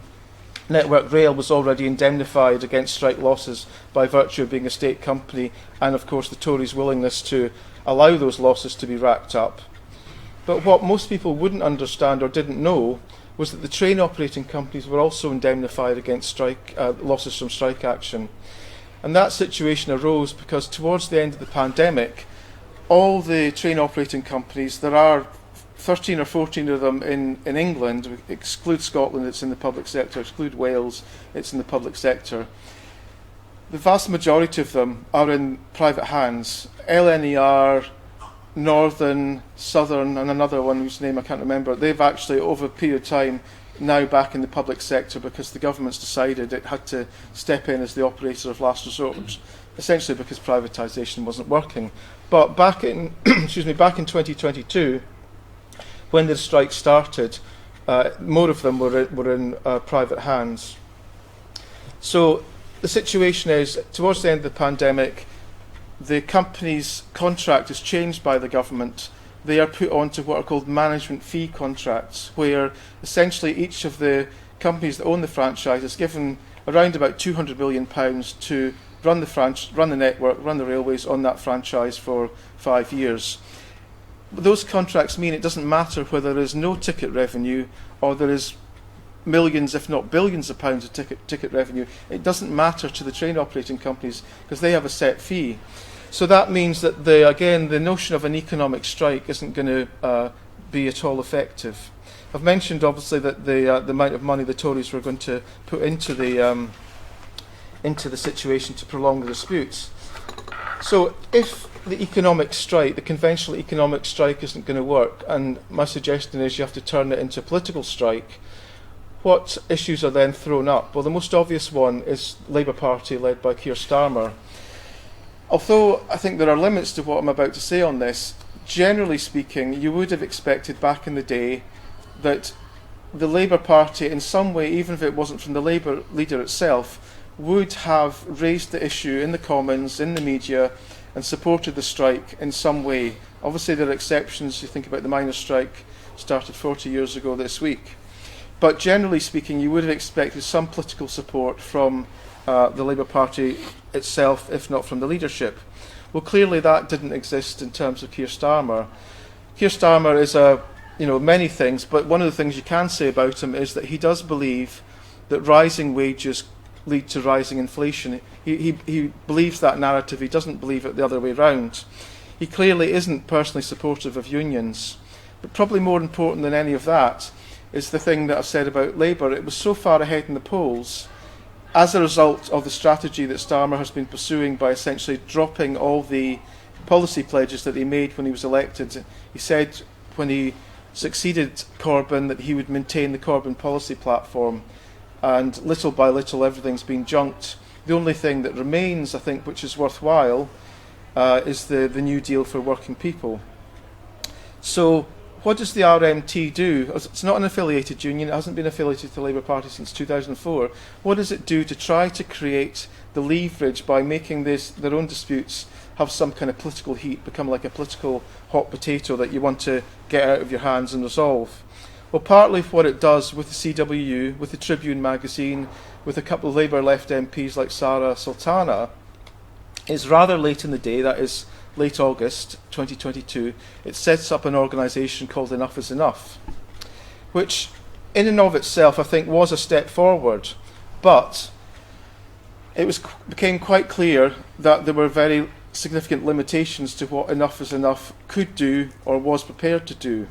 Network Rail was already indemnified against strike losses by virtue of being a state company, and of course the Tories' willingness to allow those losses to be racked up. But what most people wouldn't understand or didn't know was that the train operating companies were also indemnified against strike losses from strike action. And that situation arose because towards the end of the pandemic, all the train operating companies, there are 13 or 14 of them in England, exclude Scotland, it's in the public sector, exclude Wales, it's in the public sector. The vast majority of them are in private hands. LNER, Northern, Southern, and another one whose name I can't remember, they've actually, over a period of time, now back in the public sector because the government's decided it had to step in as the operator of last resort, essentially because privatisation wasn't working. But back in back in 2022, when the strike started, more of them were in private hands. So the situation is, towards the end of the pandemic, the company's contract is changed by the government. They are put onto what are called management fee contracts, where essentially each of the companies that own the franchise is given around about £200 million to run the network, run the railways on that franchise for 5 years. Those contracts mean it doesn't matter whether there is no ticket revenue or there is millions, if not billions of pounds of ticket revenue. It doesn't matter to the train operating companies because they have a set fee. So that means that the notion of an economic strike isn't going to be at all effective. I've mentioned obviously that the amount of money the Tories were going to put into the situation to prolong the disputes. So if the economic strike, the conventional economic strike, isn't going to work, and my suggestion is you have to turn it into a political strike, what issues are then thrown up? Well, the most obvious one is the Labour Party led by Keir Starmer. Although I think there are limits to what I'm about to say on this, generally speaking, you would have expected back in the day that the Labour Party, in some way, even if it wasn't from the Labour leader itself, would have raised the issue in the Commons, in the media, and supported the strike in some way. Obviously there are exceptions. You think about the miners' strike, started 40 years ago this week. But generally speaking, you would have expected some political support from the Labour Party itself, if not from the leadership. Well, clearly that didn't exist in terms of Keir Starmer. Keir Starmer is many things, but one of the things you can say about him is that he does believe that rising wages lead to rising inflation. He believes that narrative. He doesn't believe it the other way round. He clearly isn't personally supportive of unions. But probably more important than any of that is the thing that I've said about Labour. It was so far ahead in the polls as a result of the strategy that Starmer has been pursuing by essentially dropping all the policy pledges that he made when he was elected. He said when he succeeded Corbyn that he would maintain the Corbyn policy platform, and little by little everything's been junked. The only thing that remains, I think, which is worthwhile, is the New Deal for working people. So what does the RMT do? It's not an affiliated union. It hasn't been affiliated to the Labour Party since 2004. What does it do to try to create the leverage by making their own disputes have some kind of political heat, become like a political hot potato that you want to get out of your hands and resolve? Well, partly what it does with the CWU, with the Tribune magazine, with a couple of Labour left MPs like Sarah Sultana, is rather late in the day, that is late August 2022, it sets up an organisation called Enough is Enough, which in and of itself I think was a step forward, but it became quite clear that there were very significant limitations to what Enough is Enough could do or was prepared to do.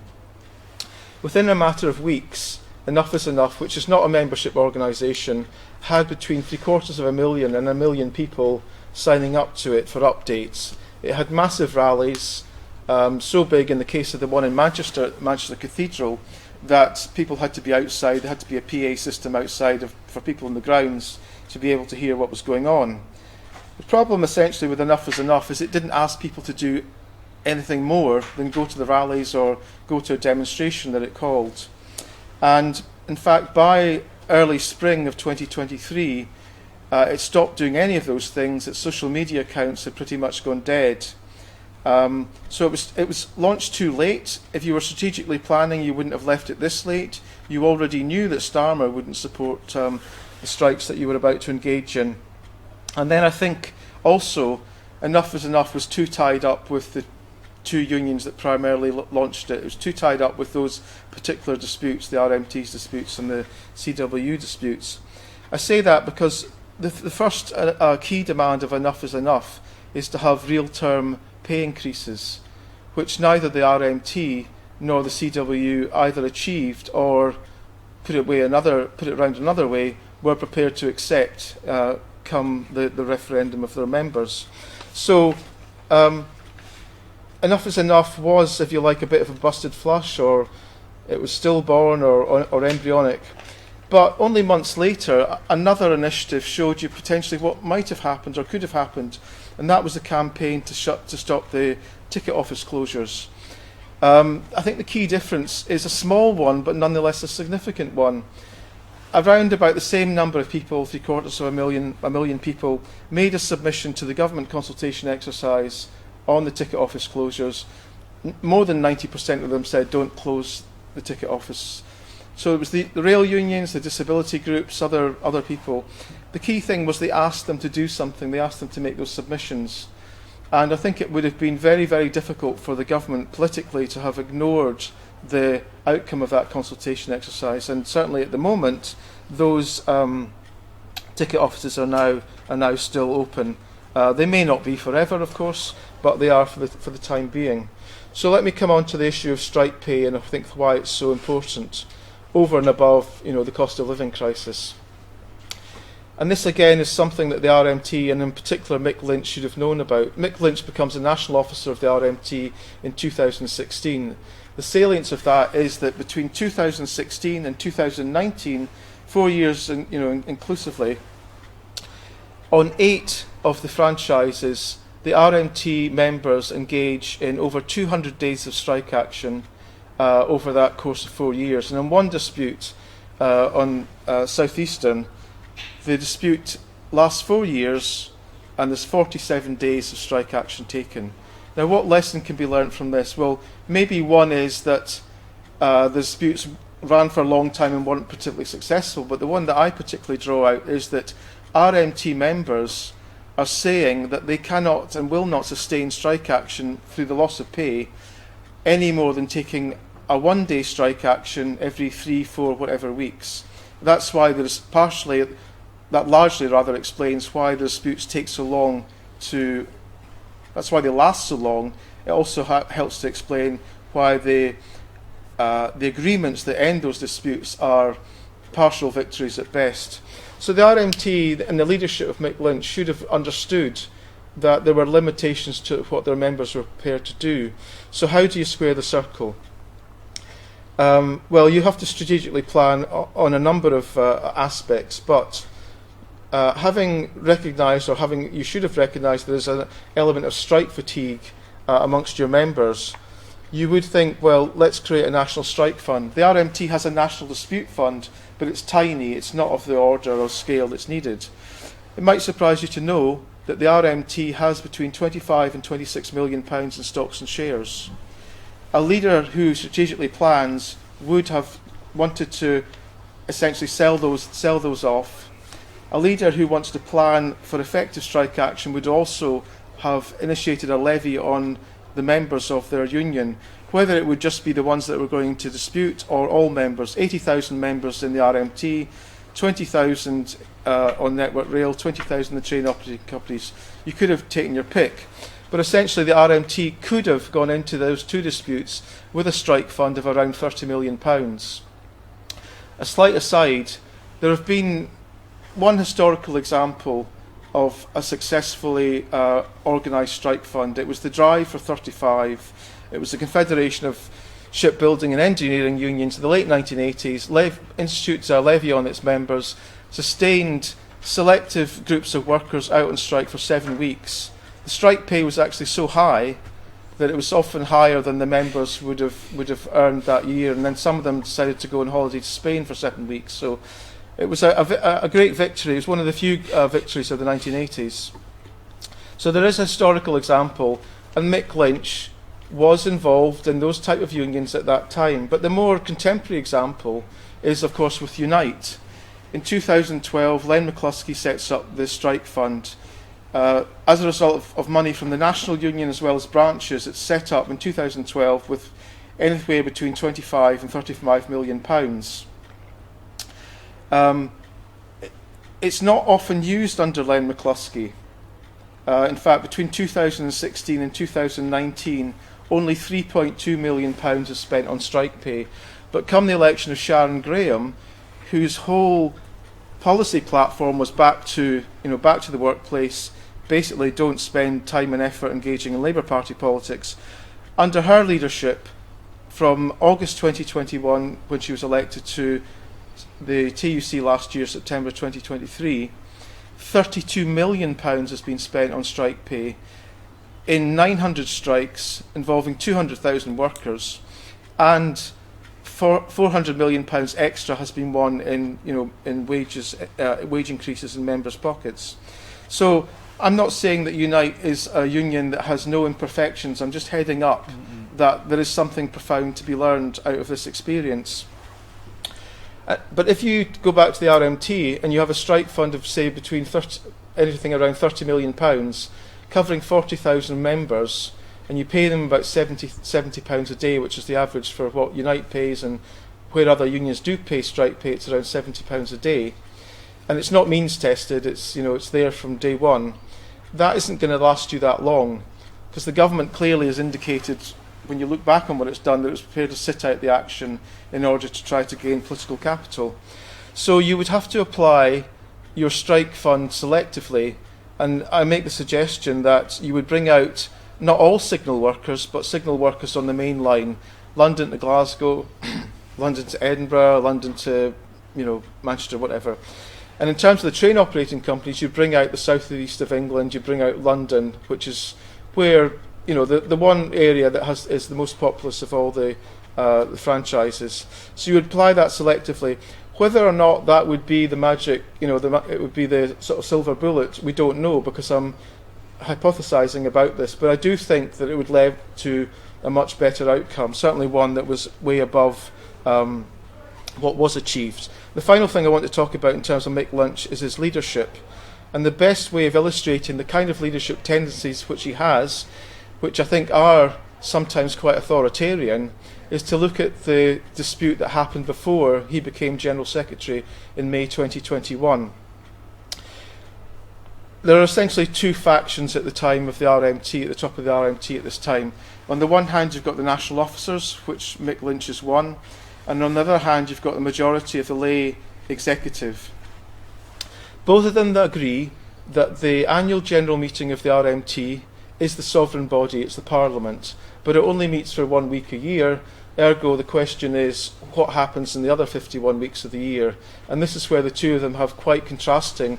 Within a matter of weeks, Enough is Enough, which is not a membership organisation, had between 750,000 and 1 million people signing up to it for updates. It had massive rallies, so big in the case of the one in Manchester Cathedral, that people had to be outside. There had to be a PA system outside for people in the grounds to be able to hear what was going on. The problem essentially with Enough is Enough is it didn't ask people to do anything more than go to the rallies or go to a demonstration that it called. And in fact, by early spring of 2023, it stopped doing any of those things. Its social media accounts had pretty much gone dead. So it was launched too late. If you were strategically planning, you wouldn't have left it this late. You already knew that Starmer wouldn't support the strikes that you were about to engage in. And then I think also Enough is Enough was too tied up with the two unions that primarily launched it. It was too tied up with those particular disputes, the RMT's disputes and the CWU disputes. I say that because the first key demand of Enough is Enough is to have real-term pay increases, which neither the RMT nor the CWU either achieved or, put it round another way, were prepared to accept come the referendum of their members. So Enough is Enough was, if you like, a bit of a busted flush, or it was stillborn or embryonic. But only months later, another initiative showed you potentially what might have happened or could have happened, and that was the campaign to stop the ticket office closures. I think the key difference is a small one, but nonetheless a significant one. Around about the same number of people, 750,000 people, made a submission to the government consultation exercise on the ticket office closures. More than 90% of them said don't close the ticket office. So it was the rail unions, the disability groups, other people. The key thing was they asked them to do something. They asked them to make those submissions. And I think it would have been very, very difficult for the government politically to have ignored the outcome of that consultation exercise. And certainly at the moment, those ticket offices are now still open. They may not be forever, of course, but they are for the time being. So let me come on to the issue of strike pay, and I think why it's so important, over and above, the cost of living crisis. And this again is something that the RMT, and in particular Mick Lynch, should have known about. Mick Lynch becomes a national officer of the RMT in 2016. The salience of that is that between 2016 and 2019, 4 years inclusively, on 8 of the franchises, the RMT members engage in over 200 days of strike action over that course of 4 years. And in one dispute on Southeastern, the dispute lasts 4 years and there's 47 days of strike action taken. Now, what lesson can be learnt from this? Well, maybe one is that the disputes ran for a long time and weren't particularly successful, but the one that I particularly draw out is that RMT members are saying that they cannot and will not sustain strike action through the loss of pay any more than taking a one-day strike action every 3, 4, whatever weeks. That's why there's that largely explains why the disputes take so long that's why they last so long. It also helps to explain why the agreements that end those disputes are partial victories at best. So the RMT and the leadership of Mick Lynch should have understood that there were limitations to what their members were prepared to do. So how do you square the circle? Well, you have to strategically plan on a number of aspects, but you should have recognised there's an element of strike fatigue amongst your members. You would think, well, let's create a national strike fund. The RMT has a national dispute fund, but it's tiny. It's not of the order or scale that's needed. It might surprise you to know that the RMT has between 25 and 26 million pounds in stocks and shares. A leader who strategically plans would have wanted to essentially sell those off. A leader who wants to plan for effective strike action would also have initiated a levy on the members of their union, whether it would just be the ones that were going to dispute or all members. 80,000 members in the RMT, 20,000 on Network Rail, 20,000 in the train operating companies. You could have taken your pick. But essentially the RMT could have gone into those two disputes with a strike fund of around £30 million. A slight aside, there have been one historical example of a successfully organised strike fund. It was the Drive for 35. It was the Confederation of Shipbuilding and Engineering Unions in the late 1980s. Instituted a levy on its members, sustained selective groups of workers out on strike for 7 weeks. The strike pay was actually so high that it was often higher than the members would have earned that year, and then some of them decided to go on holiday to Spain for 7 weeks. So it was a great victory. It was one of the few victories of the 1980s. So there is a historical example, and Mick Lynch was involved in those type of unions at that time. But the more contemporary example is, of course, with Unite. In 2012, Len McCluskey sets up the strike fund. As a result of money from the national union as well as branches, it's set up in 2012 with anywhere between 25 and 35 million pounds. It's not often used under Len McCluskey. In fact, between 2016 and 2019, only £3.2 million is spent on strike pay. But come the election of Sharon Graham, whose whole policy platform was back to the workplace, basically don't spend time and effort engaging in Labour Party politics. Under her leadership, from August 2021, when she was elected, to the TUC last year, September 2023, £32 million has been spent on strike pay in 900 strikes involving 200,000 workers, and £400 million extra has been won in wages, wage increases in members' pockets. So I'm not saying that Unite is a union that has no imperfections. I'm just heading up that there is something profound to be learned out of this experience. But if you go back to the RMT and you have a strike fund of, say, between anything around £30 million, covering 40,000 members, and you pay them about £70 a day, which is the average for what Unite pays, and where other unions do pay strike pay, it's around £70 a day, and it's not means tested, it's there from day one. That isn't going to last you that long, because the government clearly has indicated, when you look back on what it's done, that it was prepared to sit out the action in order to try to gain political capital. So you would have to apply your strike fund selectively, and I make the suggestion that you would bring out not all signal workers, but signal workers on the main line, London to Glasgow, London to Edinburgh, London to Manchester, whatever. And in terms of the train operating companies, you bring out the south and east of England, you bring out London, which is where the one area that is the most populous of all the franchises. So you would apply that selectively. Whether or not that would be the magic, it would be the sort of silver bullet, we don't know, because I'm hypothesising about this. But I do think that it would lead to a much better outcome, certainly one that was way above what was achieved. The final thing I want to talk about in terms of Mick Lynch is his leadership. And the best way of illustrating the kind of leadership tendencies which he has, which I think are sometimes quite authoritarian, is to look at the dispute that happened before he became General Secretary in May 2021. There are essentially two factions at the time of the RMT, at the top of the RMT at this time. On the one hand, you've got the national officers, which Mick Lynch is one, and on the other hand, you've got the majority of the lay executive. Both of them agree that the annual general meeting of the RMT is the sovereign body, it's the Parliament, but it only meets for 1 week a year. Ergo, the question is, what happens in the other 51 weeks of the year? And this is where the two of them have quite contrasting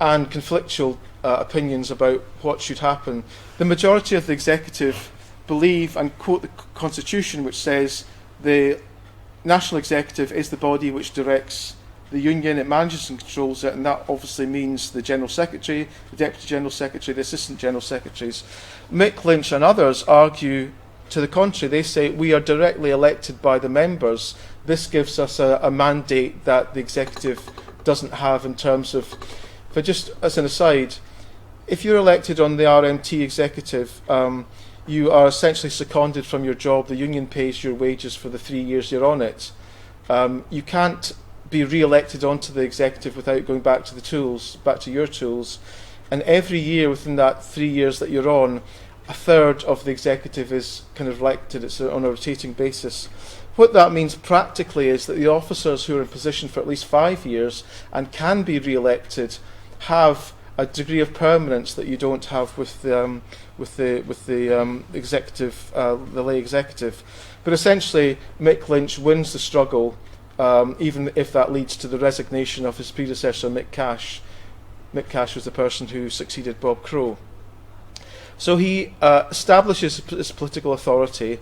and conflictual opinions about what should happen. The majority of the executive believe and quote the Constitution, which says the National Executive is the body which directs the union, it manages and controls it, and that obviously means the General Secretary, the Deputy General Secretary, the Assistant General Secretaries. Mick Lynch and others argue to the contrary. They say we are directly elected by the members. This gives us a mandate that the Executive doesn't have in terms of... But just as an aside, if you're elected on the RMT Executive, you are essentially seconded from your job. The union pays your wages for the 3 years you're on it. You can't be re-elected onto the executive without going back to the tools, back to your tools. And every year within that 3 years that you're on, a third of the executive is kind of elected. It's on a rotating basis. What that means practically is that the officers who are in position for at least 5 years and can be re-elected have a degree of permanence that you don't have with the executive, the lay executive. But essentially, Mick Lynch wins the struggle, even if that leads to the resignation of his predecessor, Mick Cash. Mick Cash was the person who succeeded Bob Crow. So he establishes his political authority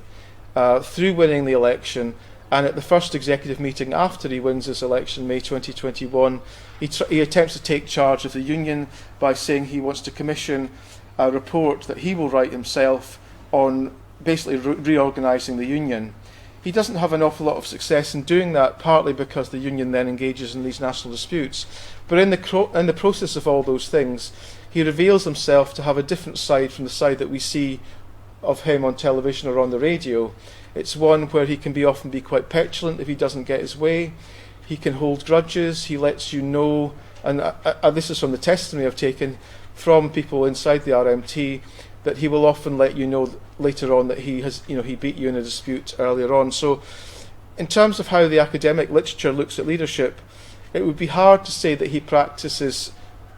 through winning the election, and at the first executive meeting after he wins his election, May 2021, he attempts to take charge of the union by saying he wants to commission a report that he will write himself on basically reorganising the union. He doesn't have an awful lot of success in doing that, partly because the union then engages in these national disputes. But in the process of all those things, he reveals himself to have a different side from the side that we see of him on television or on the radio. It's one where he can often be quite petulant if he doesn't get his way. He can hold grudges. He lets you know, and this is from the testimony I've taken from people inside the RMT, that he will often let you know later on that he beat you in a dispute earlier on. So, in terms of how the academic literature looks at leadership, it would be hard to say that he practices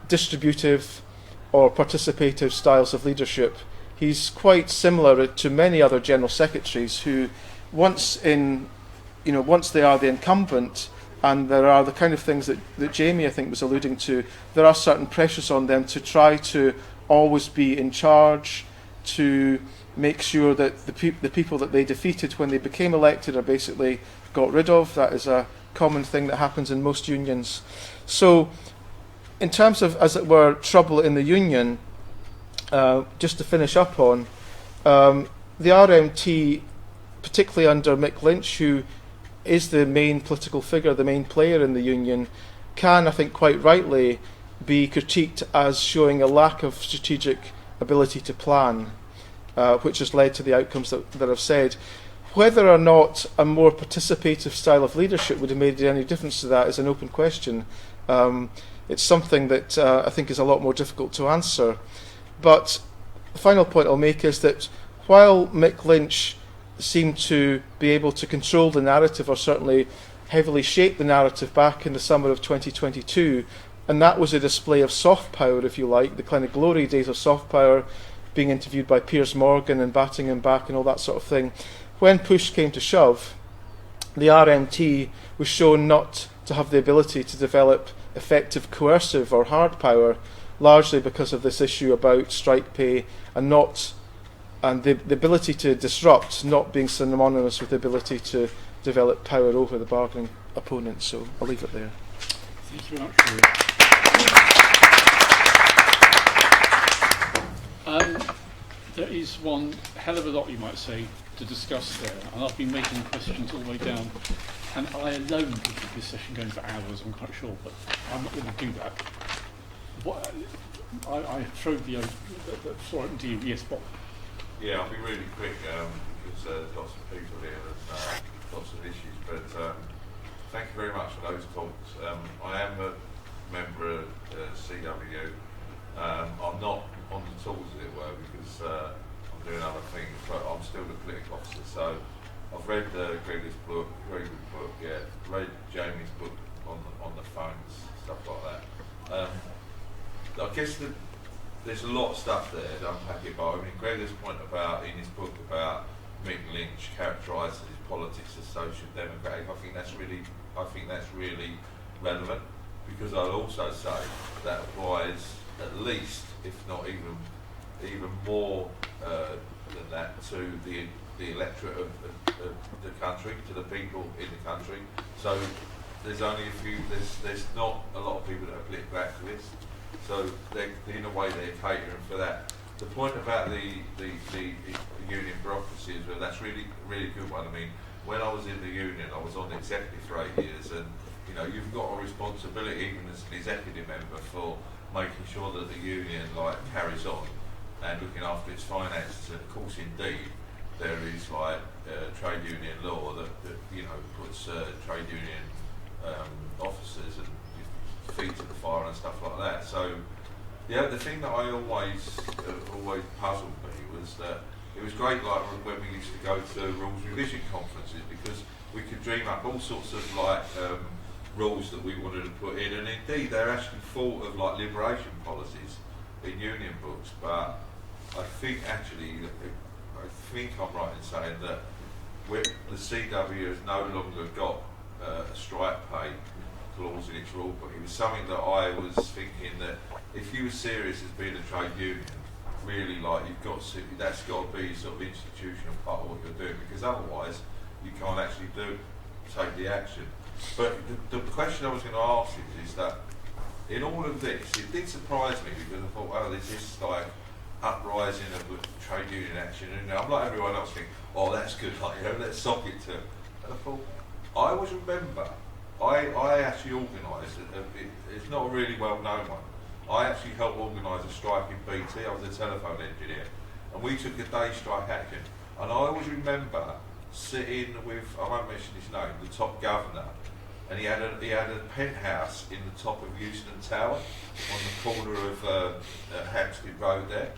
distributive or participative styles of leadership. He's quite similar to many other general secretaries who, once they are the incumbent, and there are the kind of things that Jamie, I think, was alluding to, there are certain pressures on them to try to always be in charge, to make sure that the people that they defeated when they became elected are basically got rid of. That is a common thing that happens in most unions. So, in terms of, as it were, trouble in the union, just to finish up on, the RMT, particularly under Mick Lynch, who is the main political figure, the main player in the union, can, I think quite rightly, be critiqued as showing a lack of strategic ability to plan, which has led to the outcomes that I've said. Whether or not a more participative style of leadership would have made any difference to that is an open question. It's something that I think is a lot more difficult to answer. But the final point I'll make is that while Mick Lynch seemed to be able to control the narrative, or certainly heavily shape the narrative back in the summer of 2022, and that was a display of soft power, if you like, the kind of glory days of soft power, being interviewed by Piers Morgan and batting him back and all that sort of thing. When push came to shove, the RMT was shown not to have the ability to develop effective coercive or hard power, largely because of this issue about strike pay and the ability to disrupt not being synonymous with the ability to develop power over the bargaining opponent. So I'll leave it there. Thank you very much. There is one hell of a lot, you might say, to discuss there, and I've been making questions all the way down, and I alone could keep this session going for hours, I'm quite sure, but I'm not going to do that. I throw the floor open to you. Yes, Bob. Yeah, I'll be really quick because there's lots of people here and lots of issues, but thank you very much for those talks. I am a member of CW. I'm not on the tools, as it were, because I'm doing other things, but I'm still the political officer. So I've read Gregor's book, very good book, yeah. Read Jamie's book on the phones, stuff like that. I guess there's a lot of stuff there to unpack it, but I mean, Gregor's point about, in his book, about Mick Lynch characterises his politics as social democratic, I think that's really relevant, because I'd also say that applies at least, if not even more than that, to the electorate of the country, to the people in the country. So there's only there's not a lot of people that are politically activists. So in a way they're catering for that. The point about the union bureaucracy is, well, that's really good one. I mean, when I was in the union, I was on the executive for 8 years, and you've got a responsibility, even as an executive member, for making sure that the union carries on and looking after its finances. And of course, indeed, there is trade union law that puts trade union officers and feet to the fire and stuff like that. So Yeah, the thing that I always puzzled me was that it was great, like when we used to go to rules revision conferences, because we could dream up all sorts of like rules that we wanted to put in, and indeed they're actually thought of like liberation policies in union books. But I think actually, I'm right in saying that the CW has no longer got a strike pay clause in its rule book. It was something that I was thinking that if you were serious as being a trade union, really like that's got to be sort of institutional part of what you're doing, because otherwise you can't actually take the action. But the question I was going to ask is that in all of this, it did surprise me, because I thought, oh, there's this like uprising of trade union action, and I'm like everyone else thinking, oh, that's good, like, let's sock it to. And I thought, I always remember, I actually organised, it's not a really well known one, I actually helped organise a strike in BT. I was a telephone engineer, and we took a day's strike action, and I always remember sitting with, I won't mention his name, the top governor, and he had a penthouse in the top of Euston Tower on the corner of Hampstead Road there.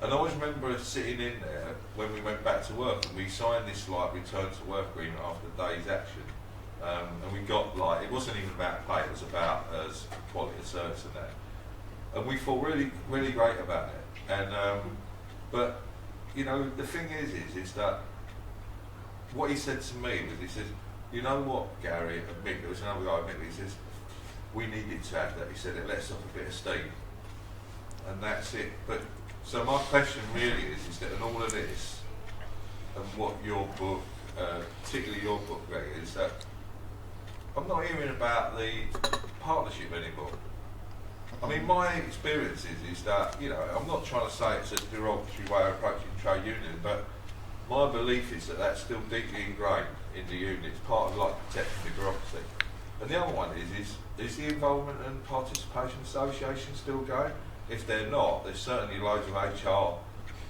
And I always remember sitting in there when we went back to work, and we signed this like return to work agreement after the day's action. And we got like, it wasn't even about pay, it was about quality of service and that. And we felt really, really great about it. And but the thing is that what he said to me was, he says, you know what, Gary, and Mick, there was another guy, Mick, he says, we needed to have that. He said, it lets off a bit of steam. And that's it. But so my question really is that in all of this, and what your book, particularly your book, Greg, is that I'm not hearing about the partnership anymore. I mean, my experience is that, I'm not trying to say it's a derogatory way of approaching trade union, but my belief is that that's still deeply ingrained in the union. It's part of like protecting the bureaucracy. And the other one is the Involvement and Participation Association still going? If they're not, there's certainly loads of HR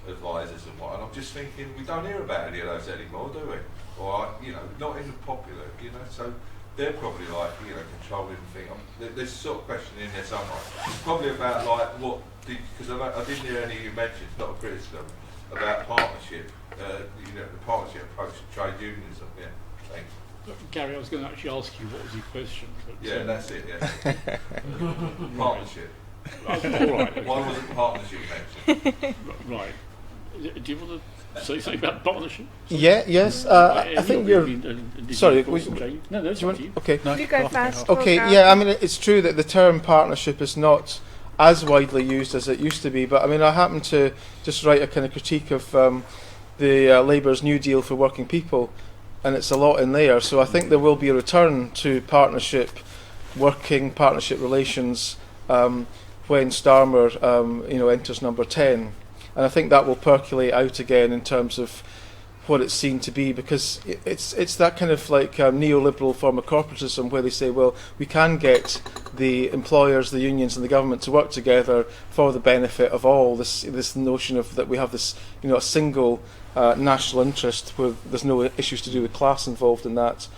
advisors and what. And I'm just thinking, we don't hear about any of those anymore, do we? Or, not in the popular, so they're probably like, controlling the thing. There's a sort of question in there somewhere. It's probably about like because I didn't hear any of you mention, it's not a criticism, about partnership, the partnership approach to trade unionism. Yeah, thanks. Gary, I was going to actually ask you what was your question. But, yeah, that's it, yeah. Partnership. All right. Okay. Why wasn't partnership mentioned? Right. Do you want to say something about partnership? Yes. I think you're. Sorry. No, that's you. Okay. No, you go first. Okay. Yeah. I mean, it's true that the term partnership is not as widely used as it used to be. But I mean, I happen to just write a kind of critique of the Labour's New Deal for working people, and it's a lot in there. So I think there will be a return to partnership relations when Starmer, enters number 10. And I think that will percolate out again in terms of what it's seen to be, because it's that kind of like neoliberal form of corporatism where they say, well, we can get the employers, the unions, and the government to work together for the benefit of all. This notion of that we have this, a single national interest where there's no issues to do with class involved in that.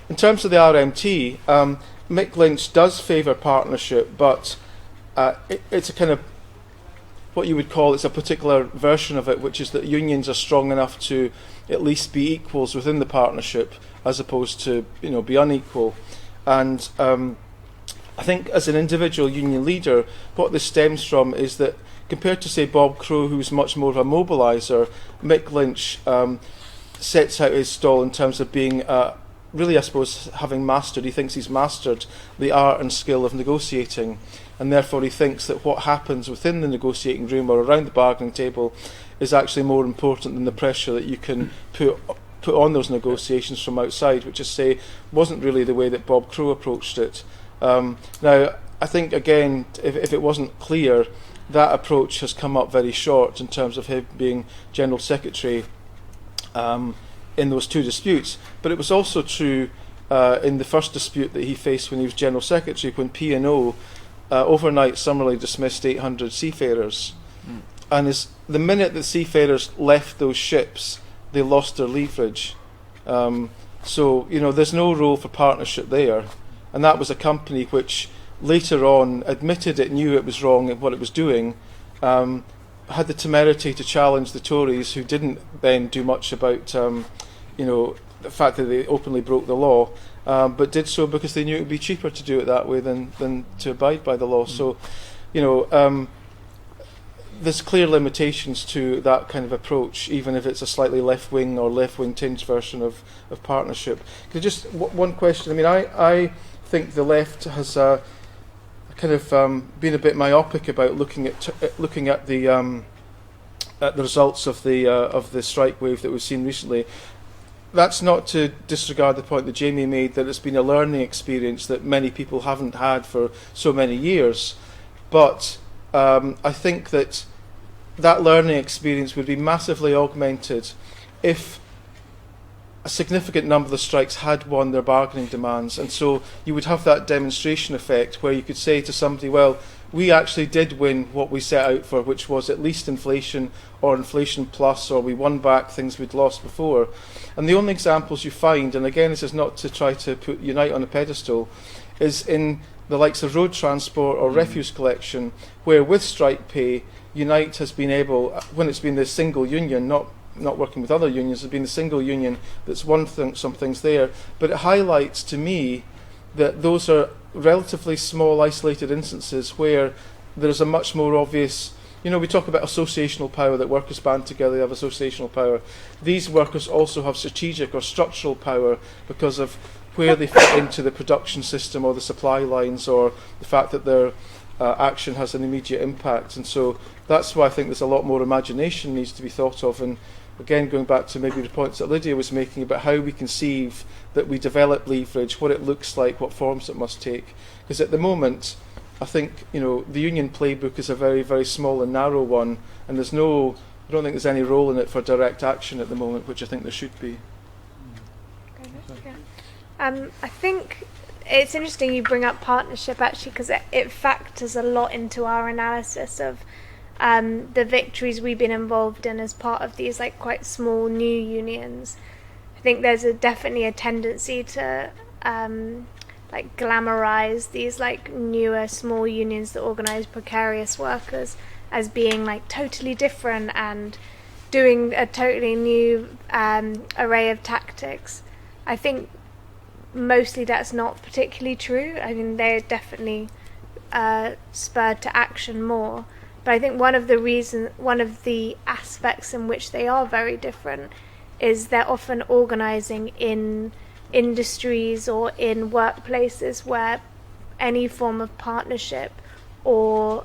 In terms of the RMT, Mick Lynch does favour partnership, but it's a kind of what you would call, it's a particular version of it, which is that unions are strong enough to at least be equals within the partnership as opposed to be unequal. And I think as an individual union leader, what this stems from is that compared to, say, Bob Crow, who's much more of a mobiliser, Mick Lynch sets out his stall in terms of being really, I suppose, he thinks he's mastered the art and skill of negotiating, and therefore he thinks that what happens within the negotiating room or around the bargaining table is actually more important than the pressure that you can put on those negotiations from outside, which is, say, wasn't really the way that Bob Crow approached it. Now, I think, again, if it wasn't clear, that approach has come up very short in terms of him being General Secretary in those two disputes. But it was also true in the first dispute that he faced when he was General Secretary, when P&O overnight summarily dismissed 800 seafarers. And the minute that seafarers left those ships, they lost their leverage. So, there's no role for partnership there. And that was a company which later on admitted it knew it was wrong at what it was doing, had the temerity to challenge the Tories, who didn't then do much about the fact that they openly broke the law, but did so because they knew it would be cheaper to do it that way than to abide by the law. So, there's clear limitations to that kind of approach, even if it's a slightly left-wing or left-wing tinged version of partnership. Just one question. I mean, I think the left has kind of been a bit myopic about looking at the results of the strike wave that we've seen recently. That's not to disregard the point that Jamie made, that it's been a learning experience that many people haven't had for so many years. But I think that learning experience would be massively augmented if a significant number of the strikes had won their bargaining demands. And so you would have that demonstration effect where you could say to somebody, well, we actually did win what we set out for, which was at least inflation or inflation plus, or we won back things we'd lost before. And the only examples you find, and again this is not to try to put Unite on a pedestal, is in the likes of road transport or refuse collection, where with strike pay, Unite has been able, when it's been the single union, not working with other unions, has been the single union that's won some things there. But it highlights to me that those are relatively small, isolated instances where there's a much more obvious, we talk about associational power, that workers band together, they have associational power. These workers also have strategic or structural power because of where they fit into the production system or the supply lines, or the fact that their action has an immediate impact. And so that's why I think there's a lot more imagination needs to be thought of. And again, going back to maybe the points that Lydia was making about how we conceive that we develop leverage, what it looks like, what forms it must take. Because at the moment, I think, the union playbook is a very, very small and narrow one, and I don't think there's any role in it for direct action at the moment, which I think there should be. I think it's interesting you bring up partnership, actually, because it factors a lot into our analysis of the victories we've been involved in as part of these quite small new unions. I think there's definitely a tendency to glamorize these newer small unions that organize precarious workers as being totally different and doing a totally new array of tactics. I think mostly that's not particularly true. I mean, they're definitely spurred to action more. But I think one of the aspects in which they are very different is they're often organising in industries or in workplaces where any form of partnership or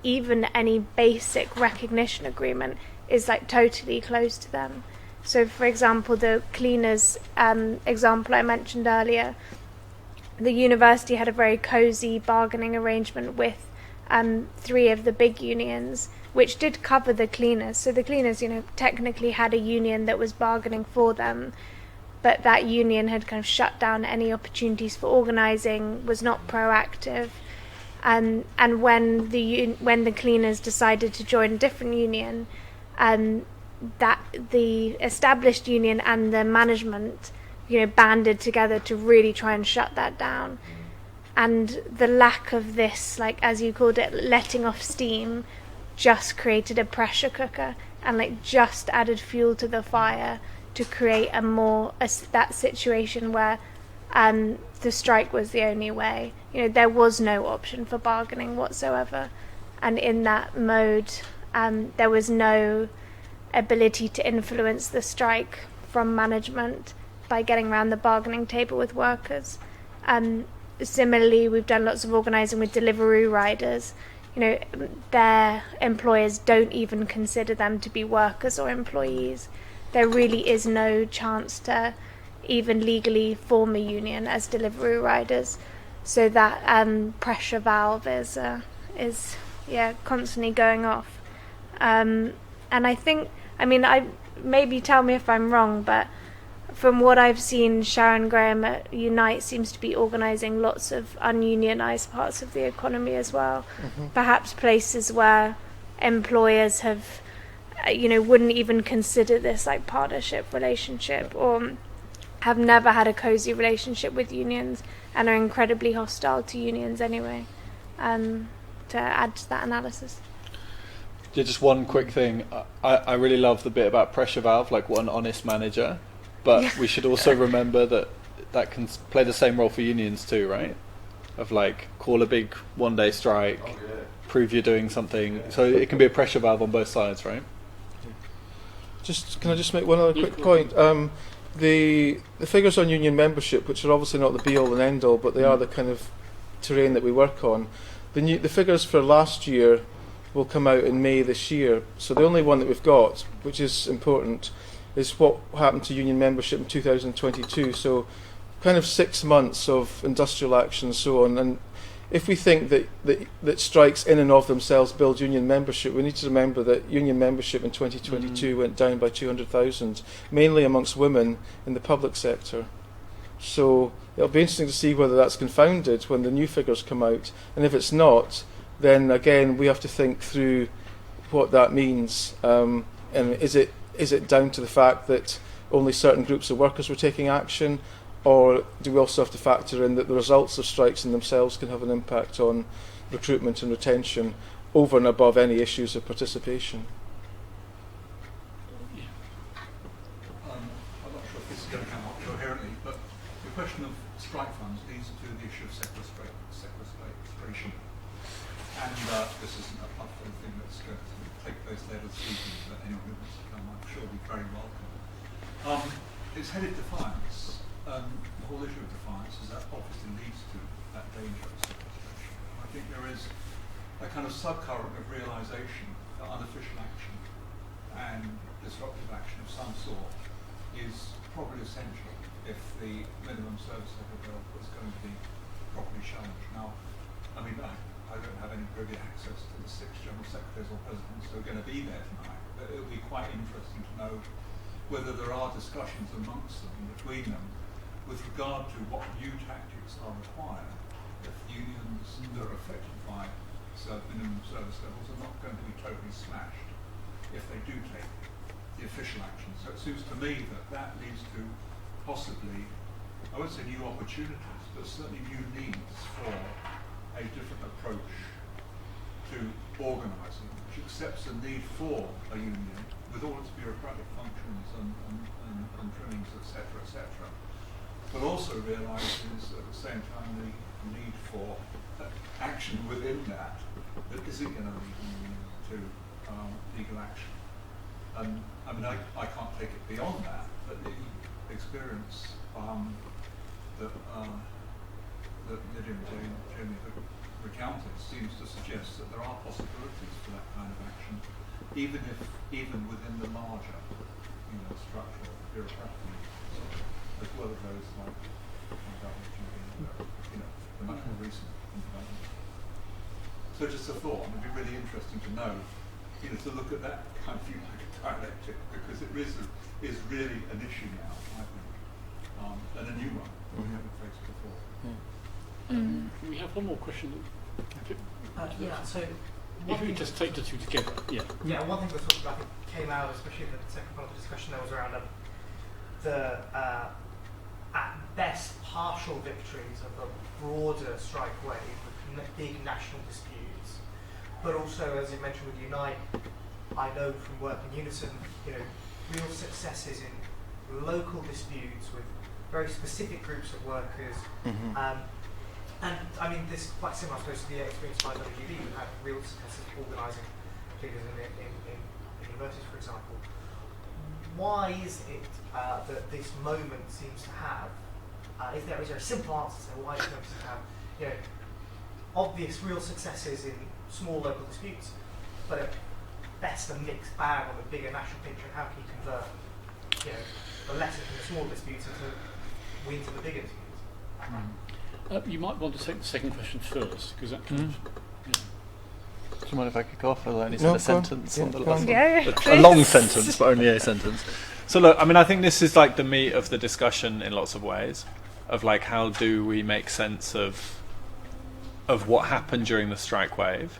even any basic recognition agreement is totally close to them. So, for example, the cleaners example I mentioned earlier, the university had a very cosy bargaining arrangement with 3 of the big unions, which did cover the cleaners. So the cleaners, technically had a union that was bargaining for them, but that union had kind of shut down any opportunities for organising, was not proactive. And when the cleaners decided to join a different union, that the established union and the management, banded together to really try and shut that down. And the lack of this, as you called it, letting off steam, just created a pressure cooker and just added fuel to the fire to create that situation where the strike was the only way. There was no option for bargaining whatsoever, and in that mode, there was no ability to influence the strike from management by getting around the bargaining table with workers. Similarly, we've done lots of organising with Deliveroo riders. Their employers don't even consider them to be workers or employees. There really is no chance to even legally form a union as Deliveroo riders. So that pressure valve is constantly going off. And I think, maybe tell me if I'm wrong, but from what I've seen, Sharon Graham at Unite seems to be organising lots of ununionised parts of the economy as well. Mm-hmm. Perhaps places where employers have, wouldn't even consider this partnership relationship, or have never had a cosy relationship with unions and are incredibly hostile to unions anyway. to add to that analysis. Yeah, just one quick thing. I really love the bit about pressure valve, like what an honest manager. But we should also remember that can play the same role for unions too, right? Of like, call a big one-day strike, prove you're doing something. So it can be a pressure valve on both sides, right? Can I just make one other quick point? The figures on union membership, which are obviously not the be-all and end-all, but they are the kind of terrain that we work on. The figures for last year will come out in May this year. So the only one that we've got, which is important, is what happened to union membership in 2022. So kind of 6 months of industrial action and so on. And if we think that strikes in and of themselves build union membership, we need to remember that union membership in 2022 went down by 200,000, mainly amongst women in the public sector. So it'll be interesting to see whether that's confounded when the new figures come out. And if it's not, then again we have to think through what that means. And is it down to the fact that only certain groups of workers were taking action, or do we also have to factor in that the results of strikes in themselves can have an impact on recruitment and retention over and above any issues of participation? I'm not sure if this is going to come up coherently, but the question of strike funds leads to the issue of sequestration. And this isn't a platform thing that's going to take place later this evening, but anyone who wants to come, I'm sure will be very welcome. It's headed defiance. The whole issue of defiance is that obviously leads to that danger of sequestration. I think there is a kind of subcurrent of realisation that unofficial action and disruptive action of some sort is probably essential if the minimum service level bill is going to be properly challenged. Now, I mean, I don't have any privy access to the 6 General Secretaries or Presidents who are going to be there tonight, but it will be quite interesting to know whether there are discussions amongst them, between them, with regard to what new tactics are required if unions that are affected by minimum service levels are not going to be totally smashed if they do take the official action. So it seems to me that leads to possibly, I won't say new opportunities, but certainly new needs for a different approach to organising, which accepts the need for a union with all its bureaucratic functions and trimmings, etc., but also realises at the same time the need for action within that isn't going to lead to legal action. And I mean, I can't take it beyond that, but the experience that Lydia and Jamie have recounted seems to suggest that there are possibilities for that kind of action, even within the larger, structural bureaucratic needs, as well as those like the much more recent development. So just a thought, and it'd be really interesting to know, to look at that kind of dialectic, because it is really an issue now, I think, and a new one that we haven't faced before. We have one more question. So if we just take the two together, Yeah, one thing that sort of, I think, came out, especially in the second part of the discussion, there was around the at best partial victories of a broader strike wave with big national disputes, but also, as you mentioned with Unite, I know from work in Unison, real successes in local disputes with very specific groups of workers. And I mean, this is quite similar, I suppose, to the experience by WGB. We've had real successes organising figures in universities, for example. Why is it that this moment seems to have? Is there a simple answer to why it seems to have, obvious real successes in small local disputes, but at best a mixed bag on the bigger national picture? How can you convert, the lessons from the small disputes into wins in the bigger disputes? You might want to take the second question first, because that kind of... Do you mind if I kick off? I only said a sentence on the last one. Yeah, a long sentence, but only a sentence. So look, I mean, I think this is like the meat of the discussion in lots of ways, of like how do we make sense of what happened during the strike wave,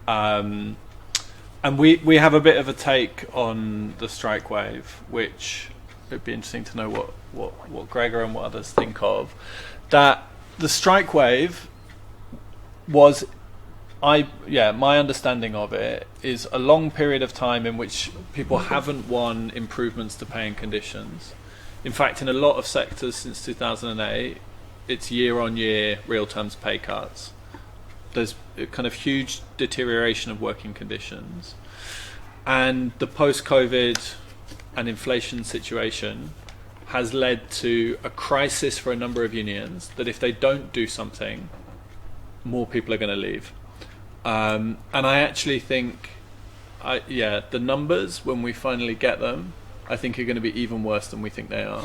and we have a bit of a take on the strike wave, which it'd be interesting to know what Gregor and what others think of. That the strike wave was my understanding of it is a long period of time in which people haven't won improvements to pay and conditions. In fact, in a lot of sectors since 2008, it's year-on-year real terms pay cuts. There's a kind of huge deterioration of working conditions. And the post-COVID and inflation situation has led to a crisis for a number of unions that if they don't do something, more people are going to leave. And I actually think, the numbers, when we finally get them, I think are going to be even worse than we think they are.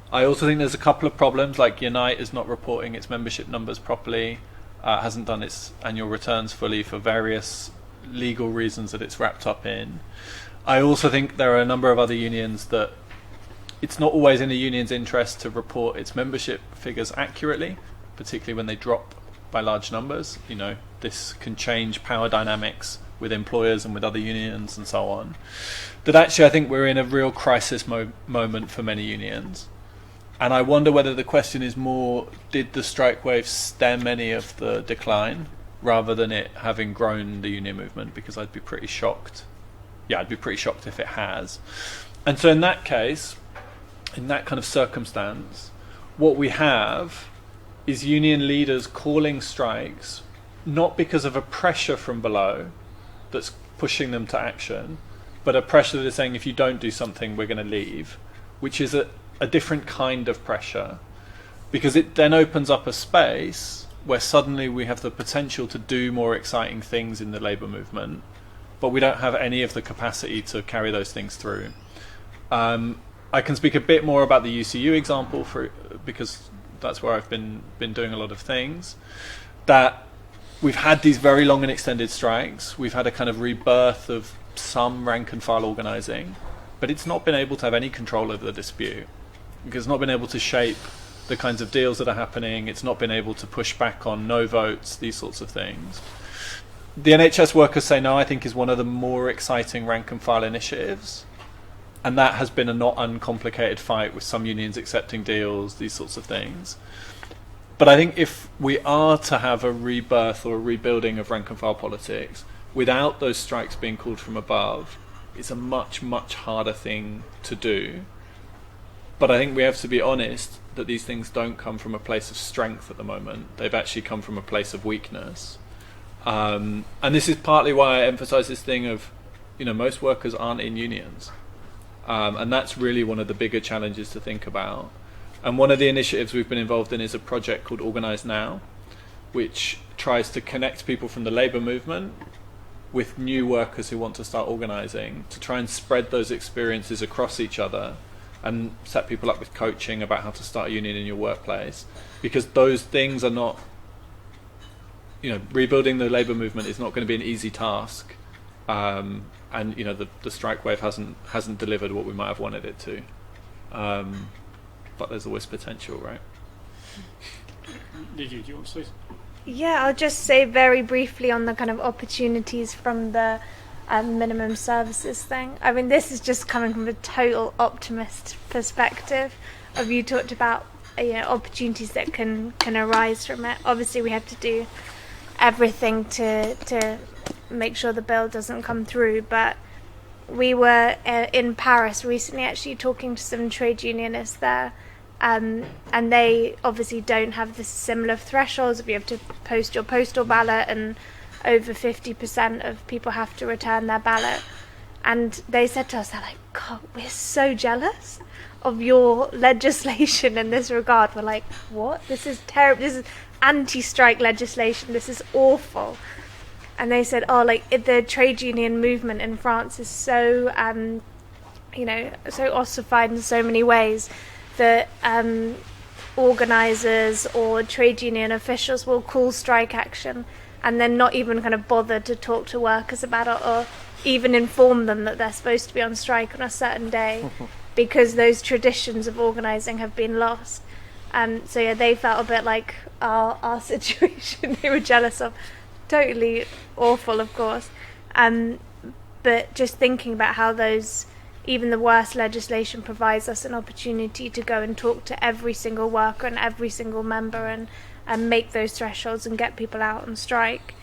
I also think there's a couple of problems, like Unite is not reporting its membership numbers properly, hasn't done its annual returns fully for various legal reasons that it's wrapped up in. I also think there are a number of other unions that it's not always in the union's interest to report its membership figures accurately, particularly when they drop by large numbers. You know, this can change power dynamics with employers and with other unions and so on. That actually I think we're in a real crisis moment for many unions. And I wonder whether the question is more, did the strike wave stem any of the decline rather than it having grown the union movement? Because I'd be pretty shocked. Yeah, I'd be pretty shocked if it has. And so in that case, in that kind of circumstance, what we have is union leaders calling strikes not because of a pressure from below that's pushing them to action, but a pressure that is saying if you don't do something, we're going to leave, which is a different kind of pressure, because it then opens up a space where suddenly we have the potential to do more exciting things in the labour movement, but we don't have any of the capacity to carry those things through. I can speak a bit more about the UCU example because that's where I've been doing a lot of things. That we've had these very long and extended strikes. We've had a kind of rebirth of some rank and file organising, but it's not been able to have any control over the dispute, because it's not been able to shape the kinds of deals that are happening. It's not been able to push back on no votes, these sorts of things. The NHS Workers Say No, I think, is one of the more exciting rank and file initiatives. And that has been a not uncomplicated fight with some unions accepting deals, these sorts of things. But I think if we are to have a rebirth or a rebuilding of rank and file politics without those strikes being called from above, it's a much, much harder thing to do. But I think we have to be honest that these things don't come from a place of strength at the moment. They've actually come from a place of weakness. And this is partly why I emphasise this thing of, most workers aren't in unions. And that's really one of the bigger challenges to think about. And one of the initiatives we've been involved in is a project called Organise Now, which tries to connect people from the labour movement with new workers who want to start organising, to try and spread those experiences across each other and set people up with coaching about how to start a union in your workplace. Because those things are not, rebuilding the labour movement is not going to be an easy task. And the strike wave hasn't delivered what we might have wanted it to, but there's always potential, right? Lydia, do you want to say something? Yeah, I'll just say very briefly on the kind of opportunities from the minimum services thing. I mean, this is just coming from a total optimist perspective. You talked about opportunities that can arise from it. Obviously, we have to do everything to make sure the bill doesn't come through, but we were in Paris recently actually talking to some trade unionists there, and they obviously don't have the similar thresholds if you have to post your postal ballot, and over 50% of people have to return their ballot. And they said to us, they're like, God, we're so jealous of your legislation in this regard. We're like, what? This is terrible. This is anti-strike legislation. This is awful. And they said, the trade union movement in France is so, so ossified in so many ways that organisers or trade union officials will call strike action and then not even kind of bother to talk to workers about it or even inform them that they're supposed to be on strike on a certain day because those traditions of organising have been lost. They felt a bit like our situation they were jealous of. Totally awful, of course. But just thinking about how those even the worst legislation provides us an opportunity to go and talk to every single worker and every single member and make those thresholds and get people out on strike.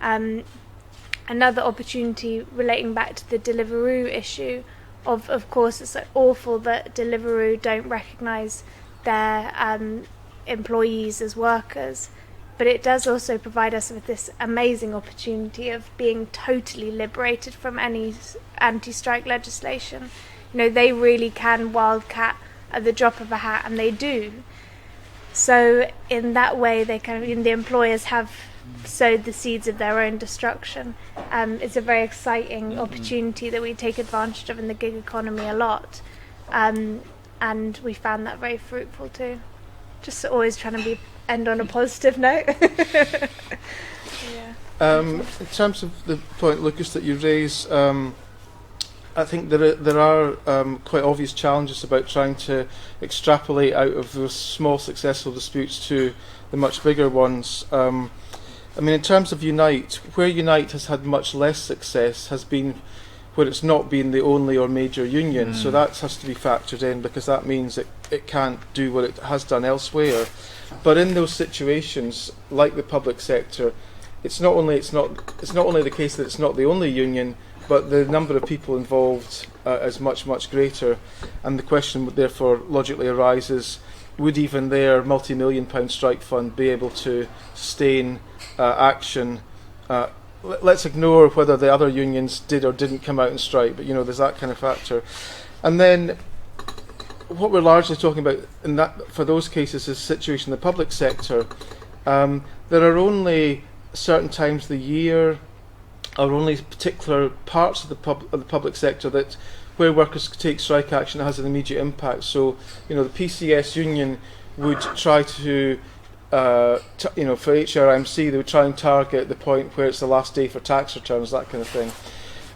Another opportunity relating back to the Deliveroo issue, of course it's awful that Deliveroo don't recognise their employees as workers, but it does also provide us with this amazing opportunity of being totally liberated from any anti-strike legislation. They really can wildcat at the drop of a hat, and they do. So in that way, the employers have sowed the seeds of their own destruction. It's a very exciting opportunity that we take advantage of in the gig economy a lot, and we found that very fruitful too. Just always trying to end on a positive note. In terms of the point, Lucas, that you raise, I think there are quite obvious challenges about trying to extrapolate out of those small successful disputes to the much bigger ones. In terms of Unite, where Unite has had much less success has been where it's not been the only or major union. So that has to be factored in, because that means it can't do what it has done elsewhere. But in those situations, like the public sector, it's not only the case that it's not the only union, but the number of people involved is much, much greater. And the question would therefore logically arises, would even their multi-million-pound strike fund be able to sustain action? Let's ignore whether the other unions did or didn't come out and strike, but there's that kind of factor. And then what we're largely talking about in that, for those cases, is the situation in the public sector. There are only certain times of the year, or only particular parts of the public sector where workers take strike action that has an immediate impact. So, the PCS union would try to, for HRMC, they would try and target the point where it's the last day for tax returns, that kind of thing.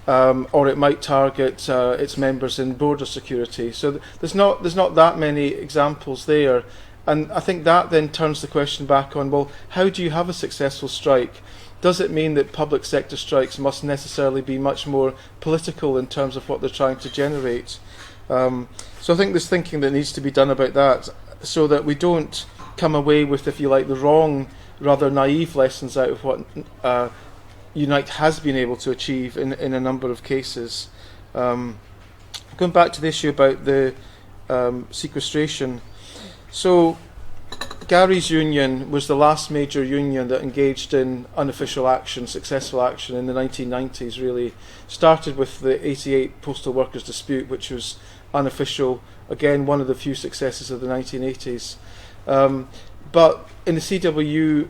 Or it might target its members in border security. So there's not that many examples there. And I think that then turns the question back on, well, how do you have a successful strike? Does it mean that public sector strikes must necessarily be much more political in terms of what they're trying to generate? So I think there's thinking that needs to be done about that, so that we don't come away with, if you like, the wrong, rather naive lessons out of what Unite has been able to achieve in a number of cases. Going back to the issue about the sequestration, so Gary's union was the last major union that engaged in unofficial action, successful action in the 1990s, really. Started with the 88 postal workers dispute, which was unofficial, again one of the few successes of the 1980s. But in the CWU,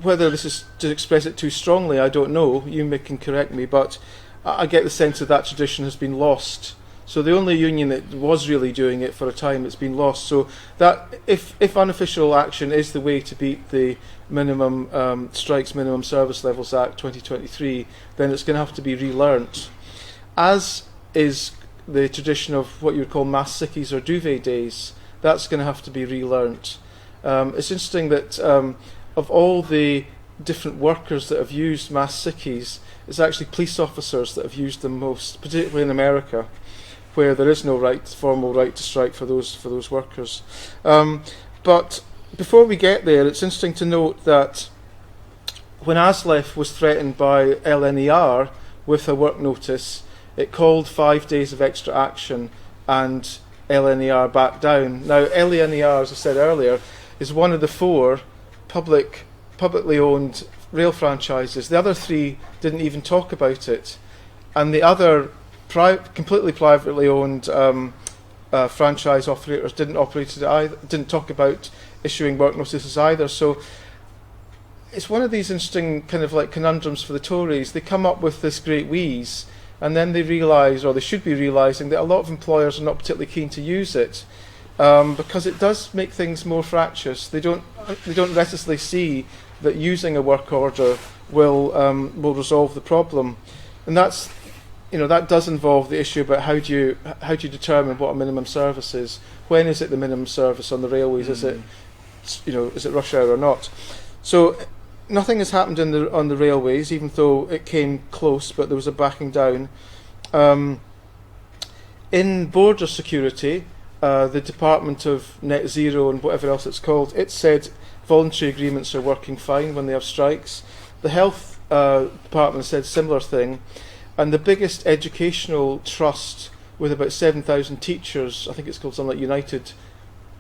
whether this is to express it too strongly, I don't know, you can correct me, but I get the sense that tradition has been lost. So the only union that was really doing it for a time, it's been lost. So that if unofficial action is the way to beat the minimum strikes, minimum service levels Act 2023, then it's going to have to be relearnt. As is the tradition of what you would call mass sickies or duvet days, that's going to have to be relearnt. It's interesting that of all the different workers that have used mass sickies, it's actually police officers that have used them most, particularly in America, where there is no formal right to strike for those workers. But before we get there, it's interesting to note that when ASLEF was threatened by LNER with a work notice, it called 5 days of extra action, and LNER backed down. Now, LNER, as I said earlier, is one of the 4 publicly owned rail franchises. The other 3 didn't even talk about it, and the other completely privately owned franchise operators didn't talk about issuing work notices either. So it's one of these interesting kind of like conundrums for the Tories. They come up with this great wheeze, and then they realise, or they should be realising, that a lot of employers are not particularly keen to use it because it does make things more fractious. They don't necessarily see that using a work order will resolve the problem, and that does involve the issue about how do you determine what a minimum service is? When is it the minimum service on the railways? Is it rush hour or not? So nothing has happened on the railways, even though it came close, but there was a backing down. in border security, the Department of Net Zero and whatever else it's called, it said voluntary agreements are working fine when they have strikes. The Health Department said similar thing, and the biggest educational trust with about 7,000 teachers, I think it's called something like United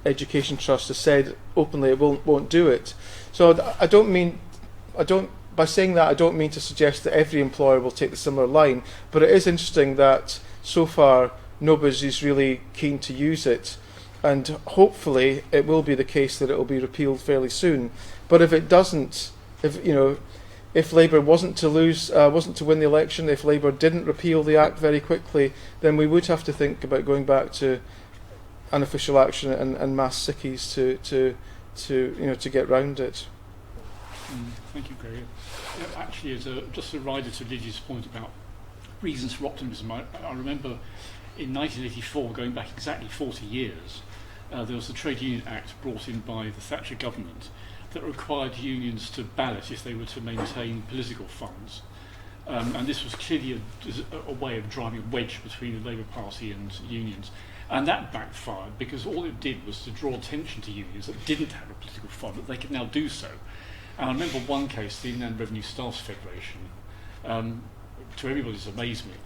Education Trust, has said openly it won't do it. So by saying that, I don't mean to suggest that every employer will take the similar line, but it is interesting that so far nobody's really keen to use it, and hopefully it will be the case that it will be repealed fairly soon. But if it doesn't, if Labour wasn't to win the election, if Labour didn't repeal the Act very quickly, then we would have to think about going back to unofficial action and mass sickies to get round it. Thank you, Gary. Actually, just a rider to Lydia's point about reasons for optimism, I remember in 1984, going back exactly 40 years, there was the Trade Union Act brought in by the Thatcher government that required unions to ballot if they were to maintain political funds. And this was clearly a way of driving a wedge between the Labour Party and unions. And that backfired because all it did was to draw attention to unions that didn't have a political fund, that they could now do so. And I remember one case, the Inland Revenue Staffs Federation, to everybody's amazement,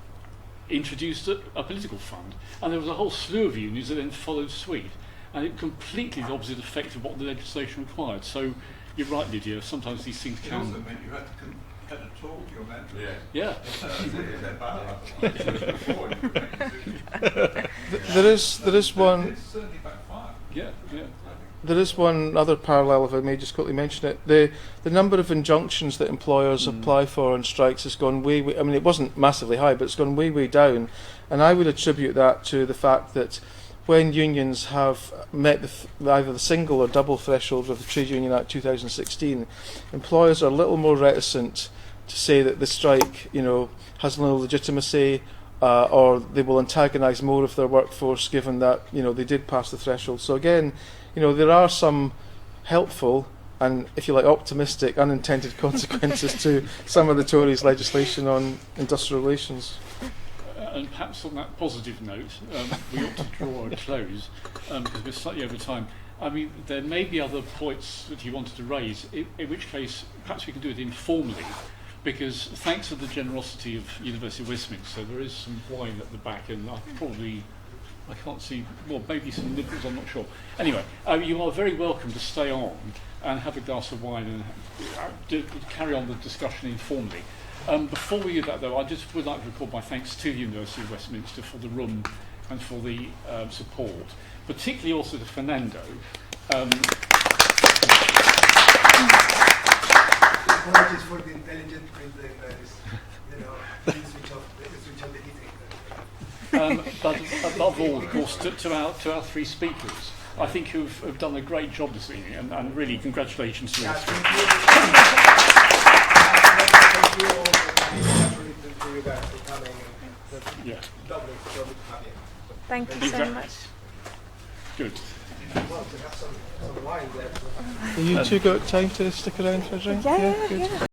introduced a political fund, and there was a whole slew of unions that then followed suit, and it completely the opposite effect of what the legislation required. So you're right, Lydia, sometimes these things It can... also meant you had to talk to your mentor. Yeah. There is one. It certainly backfired. Yeah. There is one other parallel, if I may just quickly mention it. The number of injunctions that employers apply for on strikes has gone way, I mean, it wasn't massively high, but it's gone way down. And I would attribute that to the fact that when unions have met either the single or double threshold of the Trade Union Act 2016, employers are a little more reticent to say that the strike, has no legitimacy, or they will antagonise more of their workforce given that, they did pass the threshold. So again, there are some helpful and, if you like, optimistic unintended consequences to some of the Tories' legislation on industrial relations. And perhaps on that positive note, we ought to draw a close, because we're slightly over time. I mean, there may be other points that you wanted to raise, in which case perhaps we can do it informally, because thanks to the generosity of University of Westminster, there is some wine at the back, and I can't see, well, maybe some nibbles, I'm not sure. Anyway, you are very welcome to stay on and have a glass of wine and carry on the discussion informally. Before we do that, though, I just would like to record my thanks to the University of Westminster for the room and for the support, particularly also to Fernando. Apologies for the intelligent printing that is, switch off the heating. But above all, of course, to our three speakers, I think who've done a great job this evening, and really congratulations to all three. Thank you all for you guys for coming. Yeah. Lovely to have you. Thank you so much. Good. Well, to have some wine there. You two got time to stick around for a drink? Yeah. Good.